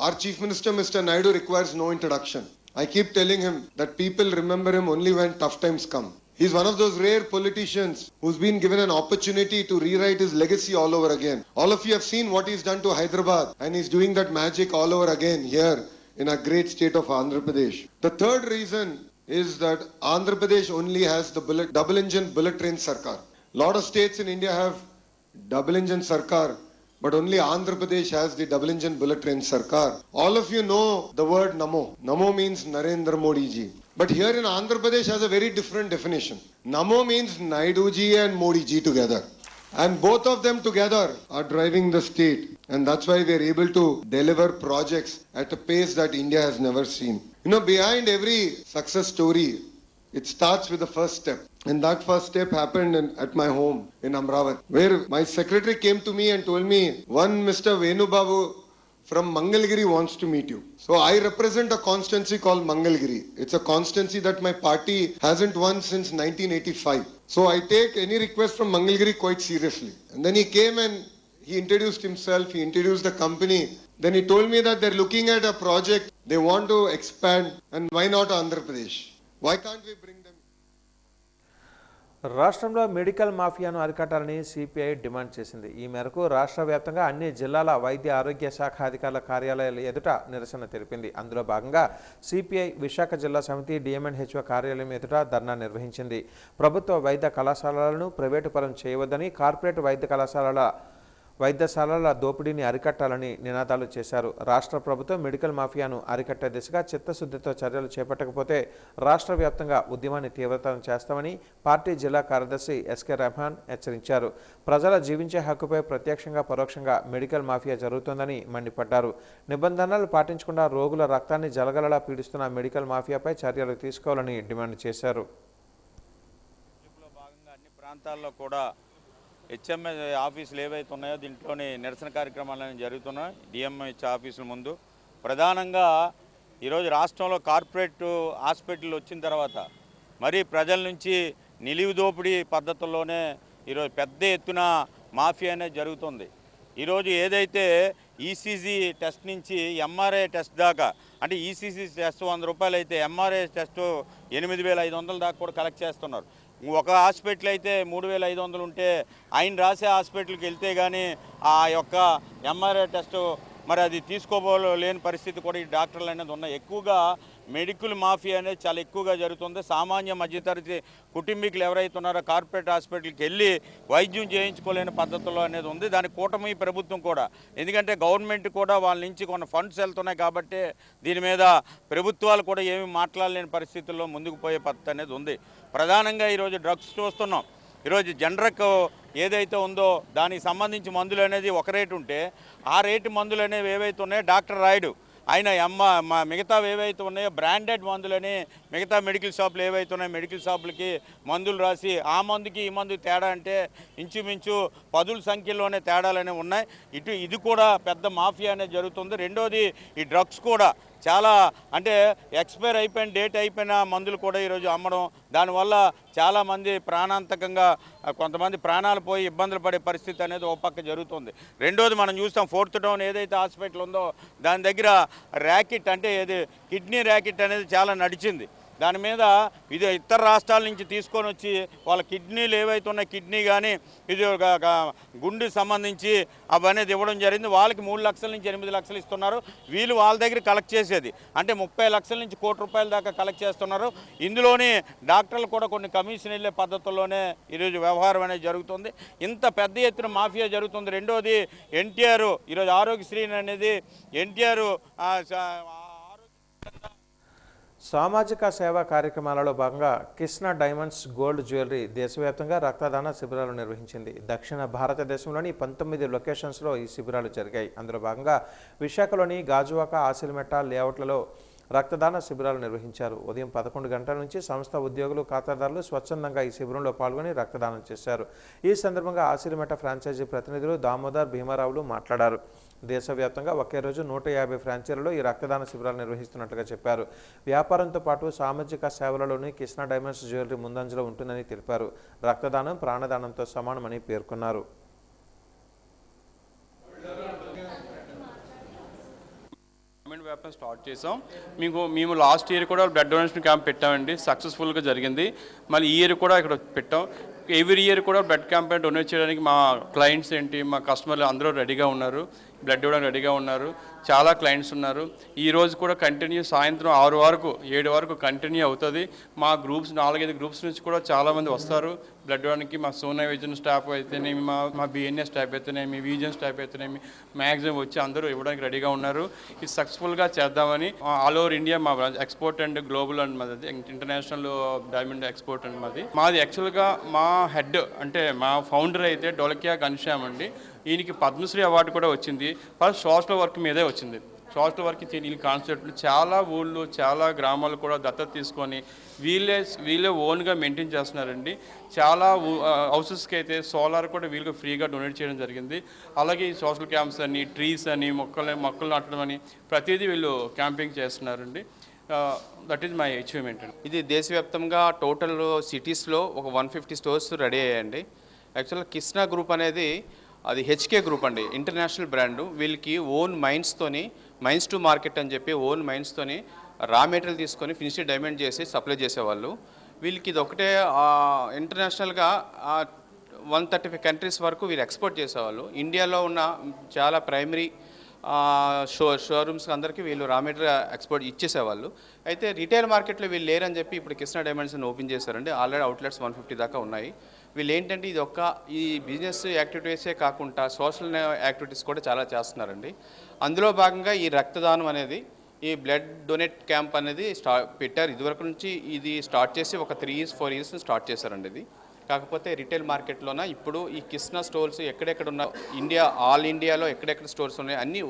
Our Chief Minister, Mr. Naidu, requires no introduction. I keep telling him that people remember him only when tough times come. He's one of those rare politicians who's been given an opportunity to rewrite his legacy all over again. All of you have seen what he's done to Hyderabad, and he's doing that magic all over again here in our great state of Andhra Pradesh. The third reason is that Andhra Pradesh only has the double engine bullet train Sarkar. Lot of states in India have double engine Sarkar, but only Andhra Pradesh has the double engine bullet train Sarkar. All of you know the word Namo. Namo means Narendra Modi ji. But here in Andhra Pradesh has a very different definition. Namo means Naidu ji and Modi ji together. And both of them together are driving the state. And that's why we are able to deliver projects at a pace that India has never seen. Behind every success story, it starts with the first step. And that first step happened at my home in Amravati, where my secretary came to me and told me, one Mr. Venu Babu from Mangalgiri wants to meet you. So I represent a constituency called Mangalgiri. It's a constituency that my party hasn't won since 1985. So I take any request from Mangalgiri quite seriously. And then he came and he introduced himself, he introduced the company. Then he told me that they're looking at a project, they want to expand, and why not Andhra Pradesh? Why can't we bring them? రాష్ట్రంలో medical మాఫియాను అరికట్టాలని CPI demand చేసింది. ఈ మేరకు రాష్ట్ర వ్యాప్తంగా అన్ని జిల్లాల వైద్య ఆరోగ్య శాఖ అధికారుల కార్యాలయాల ఎదుట నిరసన తెలిపింది. అందులో భాగంగా సిపిఐ విశాఖ జిల్లా సమితి డిఎంఎన్హెచ్ఓ కార్యాలయం ఎదుట ధర్నా నిర్వహించింది. ప్రభుత్వ వైద్య కళాశాలలను ప్రైవేటు పరం చేయవద్దని, కార్పొరేట్ వైద్యశాలల దోపిడీని అరికట్టాలని నినాదాలు చేశారు. రాష్ట్ర ప్రభుత్వం మెడికల్ మాఫియాను అరికట్టే దిశగా చిత్తశుద్ధితో చర్యలు చేపట్టకపోతే రాష్ట్ర వ్యాప్తంగా ఉద్యమాన్ని తీవ్రతరం చేస్తామని పార్టీ జిల్లా కార్యదర్శి ఎస్కే రెహమాన్ హెచ్చరించారు. ప్రజల జీవించే హక్కుపై ప్రత్యక్షంగా పరోక్షంగా మెడికల్ మాఫియా జరుగుతోందని మండిపడ్డారు. నిబంధనలు పాటించకుండా రోగుల రక్తాన్ని జలగలలా పీడిస్తున్న మెడికల్ మాఫియాపై చర్యలు తీసుకోవాలని డిమాండ్ చేశారు. ప్రాంతాల్లో కూడా హెచ్ఎంఏ ఆఫీసులు ఏవైతే ఉన్నాయో దీంట్లోని నిరసన కార్యక్రమాలు జరుగుతున్నాయి. డిఎంహెచ్ ఆఫీసుల ముందు ప్రధానంగా ఈరోజు రాష్ట్రంలో కార్పొరేట్ హాస్పిటల్ వచ్చిన తర్వాత మరి ప్రజల నుంచి నిలువు దోపిడీ పద్ధతుల్లోనే ఈరోజు పెద్ద ఎత్తున మాఫియా అనేది జరుగుతుంది. ఈరోజు ఏదైతే ఈసీజీ టెస్ట్ నుంచి ఎంఆర్ఐ టెస్ట్ దాకా, అంటే ఈసీజీ టెస్ట్ 100 రూపాయలు అయితే ఎంఆర్ఐ టెస్ట్ 8,500 దాకా కూడా కలెక్ట్ చేస్తున్నారు. ఒక హాస్పిటల్ అయితే 3,500 ఉంటే ఆయన రాసే హాస్పిటల్కి వెళ్తే కానీ ఆ యొక్క ఎంఆర్ఐ టెస్ట్ మరి అది తీసుకోలేని పరిస్థితి కూడా ఈ డాక్టర్లు అనేది ఉన్నాయి. ఎక్కువగా మెడికల్ మాఫియా అనేది చాలా ఎక్కువగా జరుగుతుంది. సామాన్య మధ్యతరగతి కుటుంబీకులు ఎవరైతే ఉన్నారో కార్పొరేట్ హాస్పిటల్కి వెళ్ళి వైద్యం చేయించుకోలేని పద్ధతుల్లో అనేది ఉంది. దానికి కూటమి ప్రభుత్వం కూడా, ఎందుకంటే గవర్నమెంట్ కూడా వాళ్ళ నుంచి కొన్ని ఫండ్స్ వెళ్తున్నాయి కాబట్టి దీని మీద ప్రభుత్వాలు కూడా ఏమీ మాట్లాడలేని పరిస్థితుల్లో ముందుకు పోయే పద్ధతి అనేది ఉంది. ప్రధానంగా ఈరోజు డ్రగ్స్ చూస్తున్నాం. ఈరోజు జనరిక్ ఏదైతే ఉందో దానికి సంబంధించి మందులు అనేది ఒక రేటు ఉంటే ఆ రేటు మందులు అనేవి ఏవైతే ఉన్నాయో డాక్టర్ రాయుడు ఆయన మిగతా ఏవైతే ఉన్నాయో బ్రాండెడ్ మందులని మిగతా మెడికల్ షాపులు ఏవైతే ఉన్నాయో మెడికల్ షాపులకి మందులు రాసి ఆ మందుకి ఈ మందుకి తేడా అంటే ఇంచుమించు 10ల సంఖ్యలోనే తేడాలనే ఉన్నాయి. ఇది కూడా పెద్ద మాఫియా అనేది జరుగుతుంది. రెండోది ఈ డ్రగ్స్ కూడా చాలా అంటే ఎక్స్పైర్ అయిపోయిన డేట్ అయిపోయిన మందులు కూడా ఈరోజు అమ్మడం, దానివల్ల చాలామంది ప్రాణాంతకంగా కొంతమంది ప్రాణాలు పోయి ఇబ్బందులు పడే పరిస్థితి అనేది ఒక పక్క జరుగుతుంది. రెండోది మనం చూస్తాం 4th టౌన్ ఏదైతే హాస్పిటల్ ఉందో దాని దగ్గర ర్యాకెట్ అంటే ఏది కిడ్నీ ర్యాకెట్ అనేది చాలా నడిచింది. దాని మీద ఇది ఇతర రాష్ట్రాల నుంచి తీసుకొని వచ్చి వాళ్ళ కిడ్నీలు ఏవైతే ఉన్నాయో కిడ్నీ కానీ ఇది గుండె సంబంధించి అవనేది ఇవ్వడం జరిగింది. వాళ్ళకి 3 లక్షల నుంచి 8 లక్షలు ఇస్తున్నారు. వీళ్ళు వాళ్ళ దగ్గర కలెక్ట్ చేసేది అంటే 30 లక్షల నుంచి ₹1 కోటి దాకా కలెక్ట్ చేస్తున్నారు. ఇందులోని డాక్టర్లు కూడా కొన్ని కమిషన్ వెళ్ళే పద్ధతుల్లోనే ఈరోజు వ్యవహారం అనేది జరుగుతుంది. ఇంత పెద్ద ఎత్తున మాఫియా జరుగుతుంది. రెండోది ఎన్టీఆర్ ఈరోజు ఆరోగ్యశ్రీ అనేది ఎన్టీఆర్ సామాజిక సేవా కార్యక్రమాలలో భాగంగా కృష్ణ డైమండ్స్ గోల్డ్ జ్యువెలరీ దేశవ్యాప్తంగా రక్తదాన శిబిరాలు నిర్వహించింది. దక్షిణ భారతదేశంలోని 19 లొకేషన్స్లో ఈ శిబిరాలు జరిగాయి. అందులో భాగంగా విశాఖలోని గాజువాక, ఆసిలిమెట్ట లేఅవుట్లలో రక్తదాన శిబిరాలు నిర్వహించారు. ఉదయం 11 గంటల నుంచి సంస్థ ఉద్యోగులు, ఖాతాదారులు స్వచ్ఛందంగా ఈ శిబిరంలో పాల్గొని రక్తదానం చేశారు. ఈ సందర్భంగా ఆసిలిమెట్ట ఫ్రాంచైజీ ప్రతినిధులు దామోదర్, భీమారావులు మాట్లాడారు. దేశవ్యాప్తంగా ఒకే రోజు 150 ఫ్రాంచైజీలలో ఈ రక్తదాన శిబిరాలు నిర్వహిస్తున్నట్లుగా చెప్పారు. వ్యాపారంతో పాటు సామాజిక సేవలలోని కృష్ణ డైమండ్స్ జ్యువెలరీ ముందంజలో ఉంటుందని తెలిపారు. రక్తదానం ప్రాణదానంతో సమానమని పేర్కొన్నారు. వ్యాపారం స్టార్ట్ చేసాం. మేము లాస్ట్ ఇయర్ కూడా బ్లడ్ డొనేషన్ క్యాంప్ పెట్టామండి, సక్సెస్ఫుల్గా జరిగింది. మళ్ళీ ఈ ఇయర్ కూడా ఇక్కడ పెట్టాం. ఎవ్రీ ఇయర్ కూడా బ్లడ్ క్యాంప్ డొనేట్ చేయడానికి మా క్లయింట్స్ మా కస్టమర్లు అందరూ రెడీగా ఉన్నారు, బ్లడ్ ఇవ్వడానికి రెడీగా ఉన్నారు. చాలా క్లయింట్స్ ఉన్నారు. ఈరోజు కూడా కంటిన్యూ సాయంత్రం 6 వరకు 7 వరకు కంటిన్యూ అవుతుంది. మా గ్రూప్స్ 4-5 గ్రూప్స్ నుంచి కూడా చాలామంది వస్తారు బ్లడ్ ఇవ్వడానికి. మా సోనా విజన్ స్టాఫ్ అయితేనేమి, మా బిఎన్ఎస్ స్టాఫ్ అయితేనేమి, విజన్ స్టాఫ్ అయితేనేమి మ్యాక్సిమం వచ్చి అందరూ ఇవ్వడానికి రెడీగా ఉన్నారు. ఇది సక్సెస్ఫుల్గా చేద్దామని ఆల్ ఓవర్ ఇండియా మా ఎక్స్పోర్ట్ అండ్ గ్లోబల్ అండ్ మాది ఇంటర్నేషనల్ డైమండ్ ఎక్స్పోర్ట్ అండ్ మాది యాక్చువల్గా మా హెడ్ అంటే మా ఫౌండర్ అయితే డొలకియా ఘనశ్యామ్ అండి. ఈయనకి పద్మశ్రీ అవార్డు కూడా వచ్చింది. ఫస్ట్ సోషల్ వర్క్ మీదే వచ్చింది. సోషల్ వర్క్ వీళ్ళ కాన్సెప్ట్లు చాలా ఊళ్ళు, చాలా గ్రామాలు కూడా దత్తత తీసుకొని వీళ్ళే ఓన్గా మెయింటైన్ చేస్తున్నారండి. చాలా హౌసెస్కి అయితే సోలార్ కూడా వీళ్ళకి ఫ్రీగా డొనేట్ చేయడం జరిగింది. అలాగే ఈ సోషల్ క్యాంప్స్ అని, ట్రీస్ అని, మొక్కలు నాటడం అని ప్రతిదీ వీళ్ళు క్యాంపింగ్ చేస్తున్నారండి. దట్ ఈజ్ మై అచీవ్మెంట్ అండి. ఇది దేశవ్యాప్తంగా టోటల్ సిటీస్లో ఒక 150 స్టోర్స్ రెడీ అయ్యాయండి. యాక్చువల్గా కృష్ణ గ్రూప్ అనేది అది హెచ్కే గ్రూప్ అండి, ఇంటర్నేషనల్ బ్రాండు. వీళ్ళకి ఓన్ మైన్స్ టు మార్కెట్ అని చెప్పి ఓన్ మైన్స్తోని రా మెటీరియల్ తీసుకొని ఫినిష్డ్ డైమండ్ చేసి సప్లై చేసేవాళ్ళు. వీళ్ళకి ఇది ఒకటే ఇంటర్నేషనల్గా 135 కంట్రీస్ వరకు వీళ్ళు ఎక్స్పోర్ట్ చేసేవాళ్ళు. ఇండియాలో ఉన్న చాలా ప్రైమరీ షోరూమ్స్ అందరికీ వీళ్ళు రా మెటీరియల్ ఎక్స్పోర్ట్ ఇచ్చేసేవాళ్ళు. అయితే రిటైల్ మార్కెట్లో వీళ్ళు లేరని చెప్పి ఇప్పుడు కృష్ణ డైమండ్స్ని ఓపెన్ చేశారండి. ఆల్రెడీ అవుట్లెట్స్ 150 దాకా ఉన్నాయి. వీళ్ళు ఏంటంటే ఈ బిజినెస్ యాక్టివిటీసే కాకుండా సోషల్ యాక్టివిటీస్ కూడా చాలా చేస్తున్నారండి. అందులో భాగంగా ఈ రక్తదానం అనేది, ఈ బ్లడ్ డొనేట్ క్యాంప్ అనేది పెట్టారు. ఇదివరకు నుంచి ఇది స్టార్ట్ చేసి ఒక 3-4 ఇయర్స్ స్టార్ట్ చేశారండి. ఇది కాకపోతే రిటైల్ మార్కెట్లోన ఇప్పుడు ఈ కృష్ణ స్టోర్స్ ఎక్కడెక్కడ ఉన్న ఆల్ ఇండియాలో ఎక్కడెక్కడ స్టోర్స్ ఉన్నాయి అన్నీ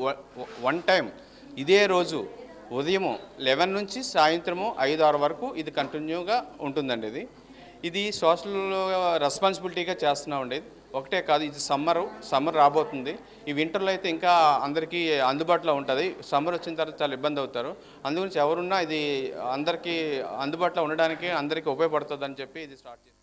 వన్ టైం ఇదే రోజు ఉదయం 11 నుంచి సాయంత్రము 5-6 వరకు ఇది కంటిన్యూగా ఉంటుందండి. ఇది సోషల్ రెస్పాన్సిబిలిటీగా చేస్తున్నామండి. ఒకటే కాదు, ఇది సమ్మర్ రాబోతుంది. ఈ వింటర్లో అయితే ఇంకా అందరికీ అందుబాటులో ఉంటుంది. సమ్మర్ వచ్చిన తర్వాత చాలా ఇబ్బంది అవుతారు. అందుగురించి ఎవరున్నా ఇది అందరికీ అందుబాటులో ఉండడానికి అందరికీ ఉపయోగపడుతుందని చెప్పి ఇది స్టార్ట్ చేస్తాం.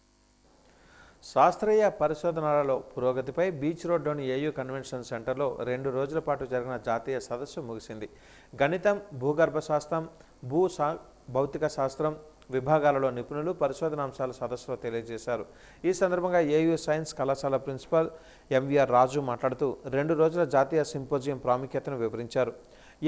శాస్త్రీయ పరిశోధనలలో పురోగతిపై బీచ్ రోడ్లోని ఏయూ కన్వెన్షన్ సెంటర్లో 2 రోజుల పాటు జరిగిన జాతీయ సదస్సు ముగిసింది. గణితం, భూగర్భ శాస్త్రం, భౌతిక శాస్త్రం విభాగాలలో నిపుణులు పరిశోధనాంశాల సదస్సులో తెలియజేశారు. ఈ సందర్భంగా ఏయూ సైన్స్ కళాశాల ప్రిన్సిపల్ ఎంవీఆర్ రాజు మాట్లాడుతూ 2 రోజుల జాతీయ సింపోజియం ప్రాముఖ్యతను వివరించారు.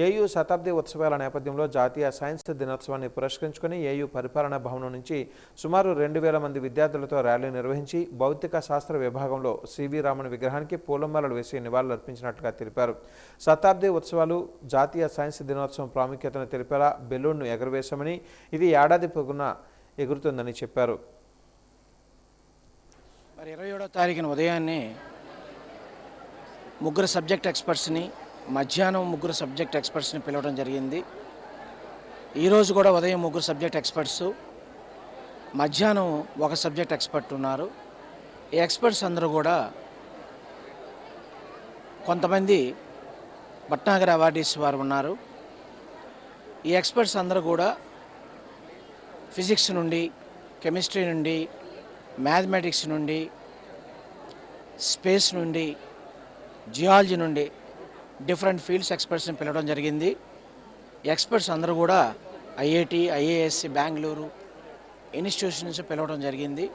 ఏయూ శతాబ్ది ఉత్సవాల నేపథ్యంలో జాతీయ సైన్స్ దినోత్సవాన్ని పురస్కరించుకుని ఏయూ పరిపాలనా భవనం నుంచి సుమారు 2000 మంది విద్యార్థులతో ర్యాలీ నిర్వహించి భౌతిక శాస్త్ర విభాగంలో సివి రామన్ విగ్రహానికి పూలమాలలు వేసి నివాళులర్పించినట్లుగా తెలిపారు. శతాబ్ది ఉత్సవాలు జాతీయ సైన్స్ దినోత్సవం ప్రాముఖ్యతను తెలిపేలా బెలూన్ను ఎగురవేశామని ఇది ఏడాది పొగున ఎగురుతుందని చెప్పారు. మరి 27వ తారీఖున ఉదయాన్నే ముగ్గురు సబ్జెక్ట్ ఎక్స్పర్ట్స్ని, మధ్యాహ్నం ముగ్గురు సబ్జెక్ట్ ఎక్స్పర్ట్స్ని పిలవడం జరిగింది. ఈరోజు కూడా ఉదయం ముగ్గురు సబ్జెక్ట్ ఎక్స్పర్ట్స్, మధ్యాహ్నం ఒక సబ్జెక్ట్ ఎక్స్పర్ట్ ఉన్నారు. ఈ ఎక్స్పర్ట్స్ అందరూ కూడా కొంతమంది భట్నాగర్ అవార్డీస్ వారు ఉన్నారు. ఈ ఎక్స్పర్ట్స్ అందరూ కూడా ఫిజిక్స్ నుండి, కెమిస్ట్రీ నుండి, మ్యాథమెటిక్స్ నుండి, స్పేస్ నుండి, జియాలజీ నుండి డిఫరెంట్ ఫీల్డ్స్ ఎక్స్పర్ట్స్ని పిలవడం జరిగింది. ఎక్స్పర్ట్స్ అందరూ కూడా ఐఐటి, ఐఏఎస్సి, బెంగళూరు ఇన్స్టిట్యూషన్ నుంచి పిలవడం జరిగింది.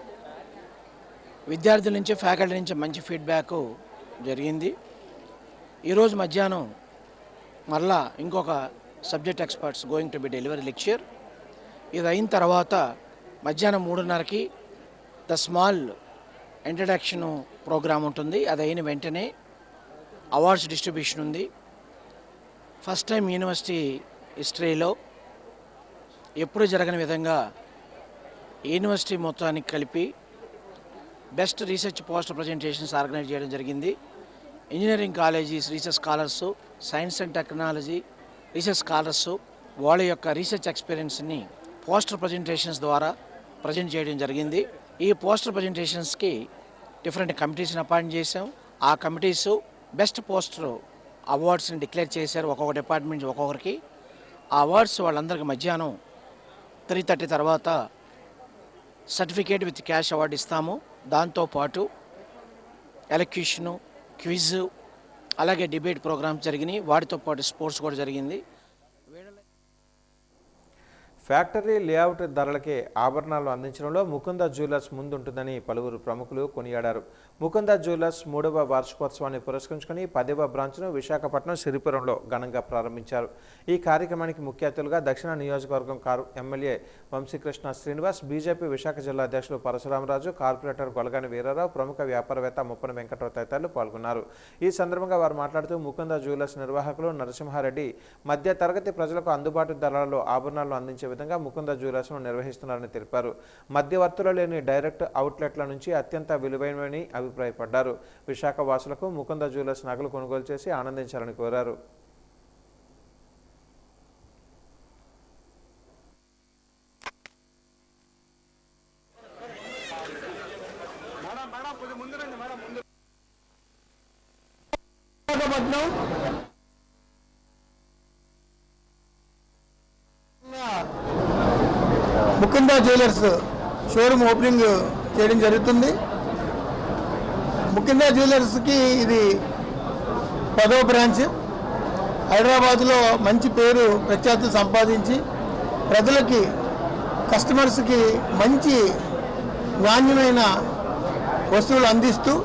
విద్యార్థుల నుంచి, ఫ్యాకల్టీ నుంచి మంచి ఫీడ్బ్యాక్ జరిగింది. ఈరోజు మధ్యాహ్నం మరలా ఇంకొక subject experts going to be delivery lecture. ఇది అయిన తర్వాత మధ్యాహ్నం 3:30కి ద స్మాల్ ఇంట్రడక్షన్ ప్రోగ్రామ్ ఉంటుంది. అది అయిన వెంటనే అవార్డ్స్ డిస్ట్రిబ్యూషన్ ఉంది. ఫస్ట్ టైం యూనివర్సిటీ హిస్టరీలో ఎప్పుడు జరగని విధంగా యూనివర్సిటీ మొత్తానికి కలిపి best research poster presentations organise చేయడం జరిగింది. Engineering colleges research scholars, science and technology research scholars వాళ్ళ యొక్క రీసెర్చ్ ఎక్స్పీరియన్స్ని పోస్టర్ ప్రజెంటేషన్స్ ద్వారా ప్రజెంట్ చేయడం జరిగింది. ఈ పోస్టర్ ప్రజెంటేషన్స్కి డిఫరెంట్ కమిటీస్ని అపాయింట్ చేశాం. ఆ కమిటీస్ బెస్ట్ పోస్టర్ అవార్డ్స్ని డిక్లేర్ చేశారు. ఒక్కొక్క డిపార్ట్మెంట్ ఒక్కొక్కరికి ఆ అవార్డ్స్ వాళ్ళందరికీ మధ్యాహ్నం 3:30 తర్వాత సర్టిఫికేట్ విత్ క్యాష్ అవార్డు ఇస్తాము. దాంతోపాటు ఎలక్యూషను, క్విజ్, అలాగే డిబేట్ ప్రోగ్రామ్స్ జరిగినాయి. వాటితో పాటు స్పోర్ట్స్ కూడా జరిగింది. ఫ్యాక్టరీ లేఅవుట్ ధరలకే ఆభరణాలు అందించడంలో ముకుంద జ్యువెలర్స్ ముందుంటుందని పలువురు ప్రముఖులు కొనియాడారు. ముకుంద జ్యువెలర్స్ 3వ వార్షికోత్సవాన్ని పురస్కరించుకుని 10వ బ్రాంచ్ను విశాఖపట్నం సిరిపురంలో ఘనంగా ప్రారంభించారు. ఈ కార్యక్రమానికి ముఖ్య అతిథులుగా దక్షిణ నియోజకవర్గం ఎమ్మెల్యే వంశీకృష్ణ శ్రీనివాస్, బీజేపీ విశాఖ జిల్లా అధ్యక్షులు పరశురామరాజు, కార్పొరేటర్ గొలగాని వీరారావు, ప్రముఖ వ్యాపారవేత్త ముప్పన వెంకటరావు తదితరులు పాల్గొన్నారు. ఈ సందర్భంగా వారు మాట్లాడుతూ ముకుంద జ్యువెలర్స్ నిర్వాహకులు నరసింహారెడ్డి మధ్య తరగతి ప్రజలకు అందుబాటు ధరలలో ఆభరణాలు అందించే విధంగా ముకుంద జ్యువెలర్స్ను నిర్వహిస్తున్నారని తెలిపారు. మధ్యవర్తులు లేని డైరెక్ట్ అవుట్లెట్ల నుంచి అత్యంత విలువైనవని అభిప్రాయపడ్డారు. విశాఖ వాసులకు ముకుంద జ్యువెలర్స్ నగలు కొనుగోలు చేసి ఆనందించాలని కోరారు. ముకుంద జ్యువెలర్స్ షోరూమ్ ఓపెనింగ్ చేయడం జరుగుతుంది. ముకుంద జ్యువెలర్స్కి ఇది 10వ బ్రాంచ్. హైదరాబాద్లో మంచి పేరు ప్రఖ్యాతులు సంపాదించి ప్రజలకి, కస్టమర్స్కి మంచి నాణ్యమైన వస్తువులు అందిస్తూ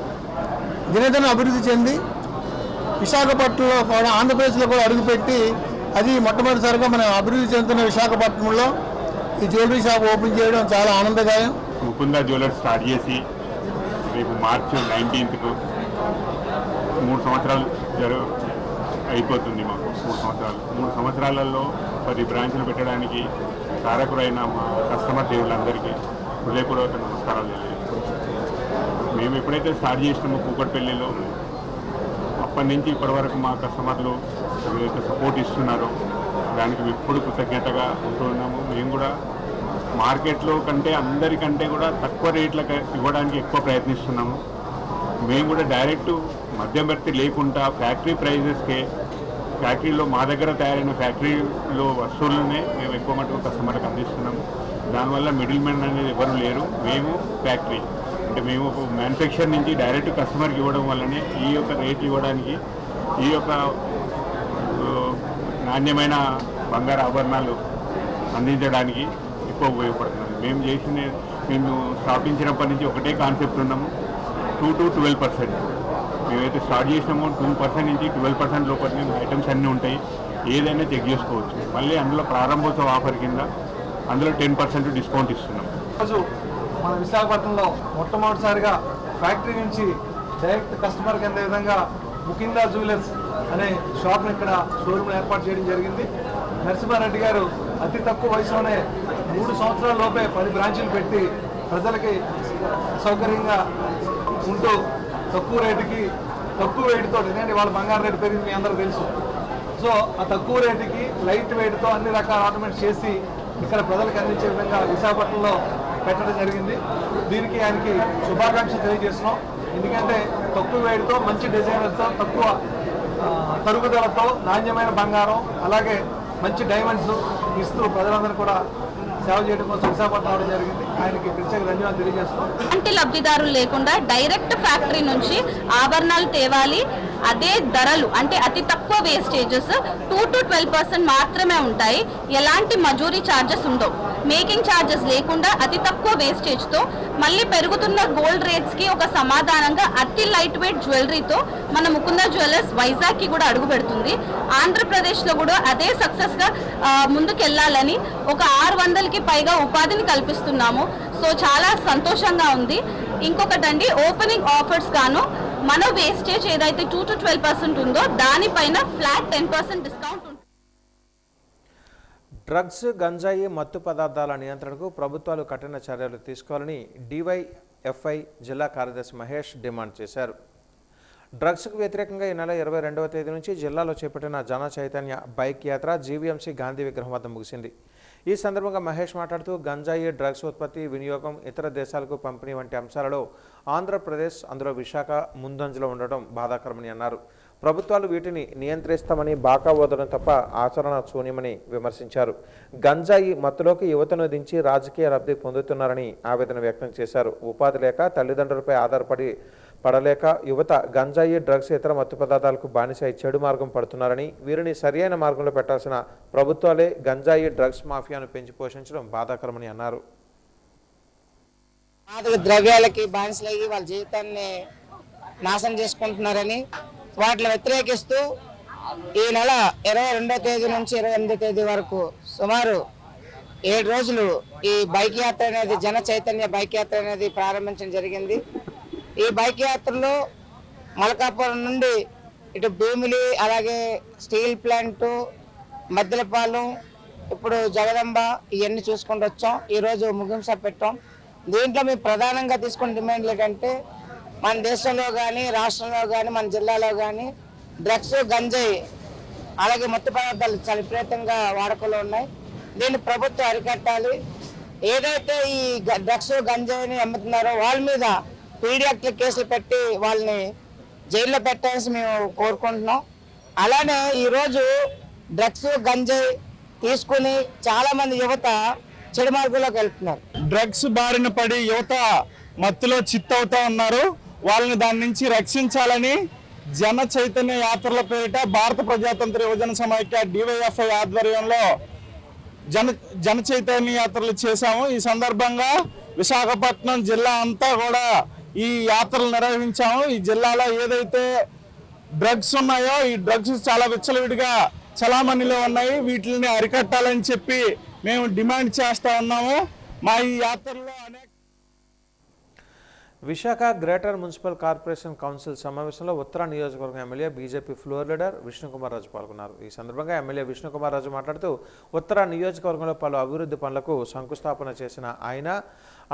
దినదిన అభివృద్ధి చెంది విశాఖపట్నంలో కూడా, ఆంధ్రప్రదేశ్లో కూడా అడుగుపెట్టి అది మొట్టమొదటిసారిగా మనం అభివృద్ధి చెందుతున్న విశాఖపట్నంలో ఈ జ్యువెలరీ షాప్ ఓపెన్ చేయడం చాలా ఆనందదాయం. ముకుంద జ్యువెలర్స్ స్టార్ట్ చేసి రేపు మార్చి 19కు 3 సంవత్సరాలు అయిపోతుంది. మాకు 3 సంవత్సరాలలో 10 బ్రాంచ్లు పెట్టడానికి కారకురైన మా కస్టమర్ దేవుళ్ళందరికీ హృదయపూర్వక నమస్కారాలు తెలియజేస్తాం. మేము ఎప్పుడైతే స్టార్ట్ చేసినామో కూకట్పల్లిలో, అప్పటి నుంచి ఇప్పటి వరకు మా కస్టమర్లు ఏదైతే సపోర్ట్ ఇస్తున్నారో దానికి ఎప్పుడు కృతజ్ఞతగా ఉంటూ ఉన్నాము. మేము కూడా మార్కెట్లో కంటే అందరికంటే కూడా తక్కువ రేట్లకు ఇవ్వడానికి ఎక్కువ ప్రయత్నిస్తున్నాము. మేము కూడా డైరెక్ట్ మధ్యవర్తి లేకుండా ఫ్యాక్టరీ ప్రైజెస్కే, ఫ్యాక్టరీలో మా దగ్గర తయారైన ఫ్యాక్టరీలో వస్తువులనే మేము ఎక్కువ మటుకు కస్టమర్లకు అందిస్తున్నాము. దానివల్ల మిడిల్ మ్యాన్ అనేది ఎవరు లేరు. మేము ఫ్యాక్టరీ అంటే మేము మ్యానుఫ్యాక్చర్ నుంచి డైరెక్ట్ కస్టమర్కి ఇవ్వడం వల్లనే ఈ యొక్క రేట్లు ఇవ్వడానికి, ఈ యొక్క నాణ్యమైన బంగారు ఆభరణాలు అందించడానికి ఎక్కువ ఉపయోగపడుతుంది. మేము స్థాపించినప్పటి నుంచి ఒకటే కాన్సెప్ట్ ఉన్నాము, 2 to 12%. మేమైతే స్టార్ట్ చేసినామో 2% నుంచి 12% లోపల ఐటమ్స్ అన్నీ ఉంటాయి, ఏదైనా చెక్ చేసుకోవచ్చు. మళ్ళీ అందులో ప్రారంభోత్సవ ఆఫర్ కింద అందులో 10% డిస్కౌంట్ ఇస్తున్నాం. ఈరోజు మన విశాఖపట్నంలో మొట్టమొదటిసారిగా ఫ్యాక్టరీ నుంచి డైరెక్ట్ కస్టమర్కి అందే విధంగా ముకిందా జ్యువెలర్స్ అనే షాప్ని ఇక్కడ షోరూమ్ ఏర్పాటు చేయడం జరిగింది. నరసింహారెడ్డి గారు అతి తక్కువ వయసులోనే 3 సంవత్సరాల లోపే 10 బ్రాంచీలు పెట్టి ప్రజలకి సౌకర్యంగా ఉంటూ తక్కువ రేటుకి, తక్కువ వెయిట్తో, ఎందుకంటే వాళ్ళ బంగారు రేటు పెరిగింది మీ అందరూ తెలుసు. సో ఆ తక్కువ రేటుకి లైట్ వెయిట్తో అన్ని రకాల ఆర్నమెంట్స్ చేసి ఇక్కడ ప్రజలకు అందించే విధంగా విశాఖపట్నంలో పెట్టడం జరిగింది. దీనికి ఆయనకి శుభాకాంక్షలు తెలియజేస్తున్నాం. ఎందుకంటే తక్కువ వెయిట్తో, మంచి డిజైనర్తో, తక్కువ తరుగుదలతో నాణ్యమైన బంగారం, అలాగే మంచి డైమండ్స్ ఇస్తూ ప్రజలందరూ కూడా సేవ చేయడం కోసం విశాఖపట్నం రావడం జరిగింది. ఆయనకి ప్రత్యేక ధన్యవాదాలు తెలియజేస్తున్నాం. ఎలాంటి లబ్ధిదారులు లేకుండా డైరెక్ట్ ఫ్యాక్టరీ నుంచి ఆభరణాలు తేవాలి. అదే ధరలు అంటే అతి తక్కువ వేస్టేజెస్ 2 to 12% మాత్రమే ఉంటాయి. ఎలాంటి మజూరీ ఛార్జెస్ ఉండవు. మేకింగ్ ఛార్జెస్ లేకుండా అతి తక్కువ వేస్టేజ్తో మళ్ళీ పెరుగుతున్న గోల్డ్ రేట్స్కి ఒక సమాధానంగా అతి లైట్ వెయిట్ జ్యువెలరీతో మన ముకుందా జ్యువెలర్స్ వైజాగ్కి కూడా అడుగు పెడుతుంది. ఆంధ్రప్రదేశ్లో కూడా అదే సక్సెస్గా ముందుకెళ్లాలని ఒక 600కి పైగా ఉపాధిని కల్పిస్తున్నాము. సో చాలా సంతోషంగా ఉంది. ఇంకొకటండి, ఓపెనింగ్ ఆఫర్స్ గాను మన వేస్టేజ్ ఏదైతే 2 to 12% ఉందో దానిపైన ఫ్లాట్ 10% డిస్కౌంట్ ఉంటుంది. డ్రగ్స్, గంజాయి, మత్తు పదార్థాల నియంత్రణకు ప్రభుత్వాలు కఠిన చర్యలు తీసుకోవాలని డివైఎఫ్ఐ జిల్లా కార్యదర్శి మహేష్ డిమాండ్ చేశారు. డ్రగ్స్కు వ్యతిరేకంగా ఈ నెల 22వ తేదీ నుంచి జిల్లాలో చేపట్టిన జన చైతన్య బైక్ యాత్ర జీవీఎంసీ గాంధీ విగ్రహం వద్ద ముగిసింది. ఈ సందర్భంగా మహేష్ మాట్లాడుతూ గంజాయి, డ్రగ్స్ ఉత్పత్తి, వినియోగం, ఇతర దేశాలకు పంపిణీ వంటి అంశాలలో ఆంధ్రప్రదేశ్, అందులో విశాఖ ముందంజలో ఉండడం బాధాకరమని అన్నారు. ప్రభుత్వాలు వీటిని నియంత్రిస్తామని బాకా ఓదడం తప్ప ఆచరణ శూన్యమని విమర్శించారు. గంజాయి మత్తులోకి యువతను దించి రాజకీయ లబ్ధి పొందుతున్నారని ఆవేదన వ్యక్తం చేశారు. ఉపాధి లేక, తల్లిదండ్రులపై పడలేక యువత గంజాయి, డ్రగ్స్, ఇతర మత్తు పదార్థాలకు బానిసై చెడు మార్గం పడుతున్నారని, వీరిని సరియైన మార్గంలో పెట్టాల్సిన ప్రభుత్వాలే గంజాయి, డ్రగ్స్ మాఫియాను పెంచి పోషించడం బాధాకరమని అన్నారు. మాదక ద్రవ్యాలకి బానిసలయ్యి వాళ్ళ జీవితాన్ని నాశనం చేసుకుంటున్నారని వాటిని వ్యతిరేకిస్తూ ఈ నెల 22వ తేదీ నుంచి 28వ తేదీ వరకు సుమారు 7 రోజులు ఈ బైక్ యాత్ర అనేది, జన చైతన్య బైక్ యాత్ర అనేది ప్రారంభించడం జరిగింది. ఈ బైక్ యాత్రలో మలకాపురం నుండి ఇటు భీమిలి, అలాగే స్టీల్ ప్లాంటు, మద్దెలపాలెం, ఇప్పుడు జగదంబ, ఇవన్నీ చూసుకుంటూ వచ్చాం. ఈరోజు ముగింపు పెట్టాం. దీంట్లో మేము ప్రధానంగా తీసుకున్న డిమాండ్లు ఏంటంటే, మన దేశంలో కానీ, రాష్ట్రంలో కానీ, మన జిల్లాలో కానీ డ్రగ్స్, గంజాయి, అలాగే మత్తు పదార్థాలు చాలా విపరీతంగా వాడకంలో ఉన్నాయి. దీన్ని ప్రభుత్వం అరికట్టాలి. ఏదైతే ఈ డ్రగ్స్, గంజాయిని అమ్ముతున్నారో వాళ్ళ మీద పీడీ యాక్ట్ కేసులు పెట్టి వాళ్ళని జైల్లో పెట్టాల్సి మేము కోరుకుంటున్నాం. అలానే ఈరోజు డ్రగ్స్, గంజాయి తీసుకుని చాలామంది యువత చెడు మార్గంలోకి వెళ్తున్నారు. డ్రగ్స్ బారిన పడి యువత మత్తులో చిత్తవుతా ఉన్నారు. వాళ్ళని దాని నుంచి రక్షించాలని జన చైతన్య యాత్రల పేరిట భారత ప్రజాతంత్ర యువజన సమైక్య డివైఎఫ్ఐ ఆధ్వర్యంలో జన చైతన్య యాత్రలు చేశాము. ఈ సందర్భంగా విశాఖపట్నం జిల్లా అంతా కూడా ఈ యాత్రలు నిర్వహించాము. ఈ జిల్లాలో ఏదైతే డ్రగ్స్ ఉన్నాయో ఈ డ్రగ్స్ చాలా విచ్చలవిడిగా చలామణిలో ఉన్నాయి. వీటిని అరికట్టాలని చెప్పి మేము డిమాండ్ చేస్తా ఉన్నాము. మా ఈ యాత్రలో Visakha greater municipal corporation council సమావేశంలో ఉత్తర నియోజకవర్గం MLA BJP floor leader Vishnukumar Raju పాల్గొన్నారు. ఈ సందర్భంగా ఎమ్మెల్యే విష్ణుకుమార్ రాజు మాట్లాడుతూ ఉత్తర నియోజకవర్గంలో పలు అభివృద్ధి పనులకు శంకుస్థాపన చేసిన ఆయన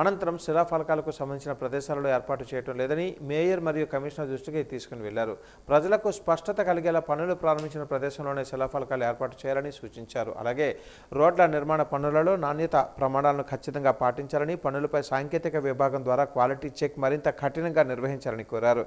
అనంతరం శిలాఫలకాలకు సంబంధించిన ప్రదేశాలలో ఏర్పాటు చేయడం లేదని మేయర్ మరియు కమిషనర్ దృష్టికి తీసుకుని వెళ్లారు. ప్రజలకు స్పష్టత కలిగేలా పనులు ప్రారంభించిన ప్రదేశంలోనే శిలాఫలకాలు ఏర్పాటు చేయాలని సూచించారు. అలాగే రోడ్ల నిర్మాణ పనులలో నాణ్యత ప్రమాణాలను ఖచ్చితంగా పాటించాలని, పనులపై సాంకేతిక విభాగం ద్వారా క్వాలిటీ చెక్ మరింత కఠినంగా నిర్వహించాలని కోరారు.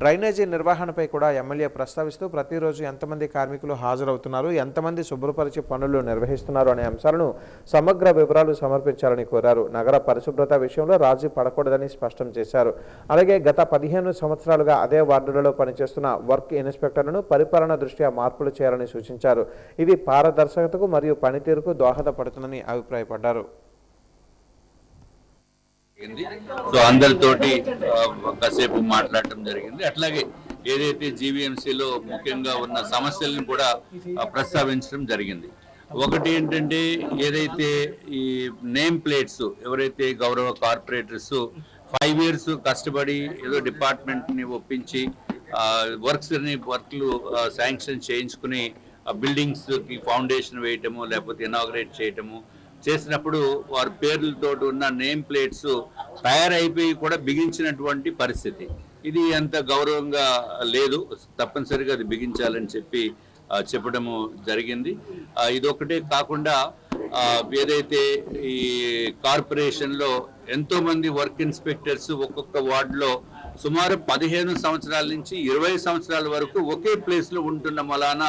డ్రైనేజీ నిర్వహణపై కూడా ఎమ్మెల్యే ప్రస్తావిస్తూ ప్రతిరోజు ఎంతమంది కార్మికులు హాజరవుతున్నారు, ఎంతమంది శుభ్రపరిచి పనులు నిర్వహిస్తున్నారు అనే అంశాలను సమగ్ర వివరాలు సమర్పించాలని కోరారు. నగర పరిశుభ్రత, విషయంలో రాజీ పడకూడదని స్పష్టం చేశారు. అలాగే గత 15 సంవత్సరాలుగా అదే వార్డులలో పనిచేస్తున్న వర్క్ ఇన్స్పెక్టర్లను పరిపాలన దృష్ట్యా మార్పులు చేయాలని సూచించారు. ఇది పారదర్శకతకు మరియు పనితీరుకు దోహదపడుతుందని అభిప్రాయపడ్డారు. సో అందరితోటి కాసేపు మాట్లాడటం జరిగింది. అట్లాగే ఏదైతే జీవీఎంసీలో ముఖ్యంగా ఉన్న సమస్యలను కూడా ప్రస్తావించడం జరిగింది. ఒకటి ఏంటంటే ఏదైతే ఈ నేమ్ ప్లేట్స్ ఎవరైతే గౌరవ కార్పొరేటర్స్ 5 years కష్టపడి ఏదో డిపార్ట్మెంట్ని ఒప్పించి వర్క్లు శాంక్షన్ చేయించుకుని బిల్డింగ్స్కి ఫౌండేషన్ వేయటము లేకపోతే ఇనాగ్రేట్ చేయటము చేసినప్పుడు వారి పేర్లతో ఉన్న నేమ్ ప్లేట్స్ తయారైపోయి కూడా బిగించినటువంటి పరిస్థితి. ఇది అంత గౌరవంగా లేదు, తప్పనిసరిగా అది బిగించాలని చెప్పడము జరిగింది. ఇదొకటే కాకుండా ఏదైతే ఈ కార్పొరేషన్లో ఎంతో మంది వర్క్ ఇన్స్పెక్టర్స్ ఒక్కొక్క వార్డులో సుమారు 15 సంవత్సరాల నుంచి 20 సంవత్సరాల వరకు ఒకే ప్లేస్లో ఉంటున్న వలన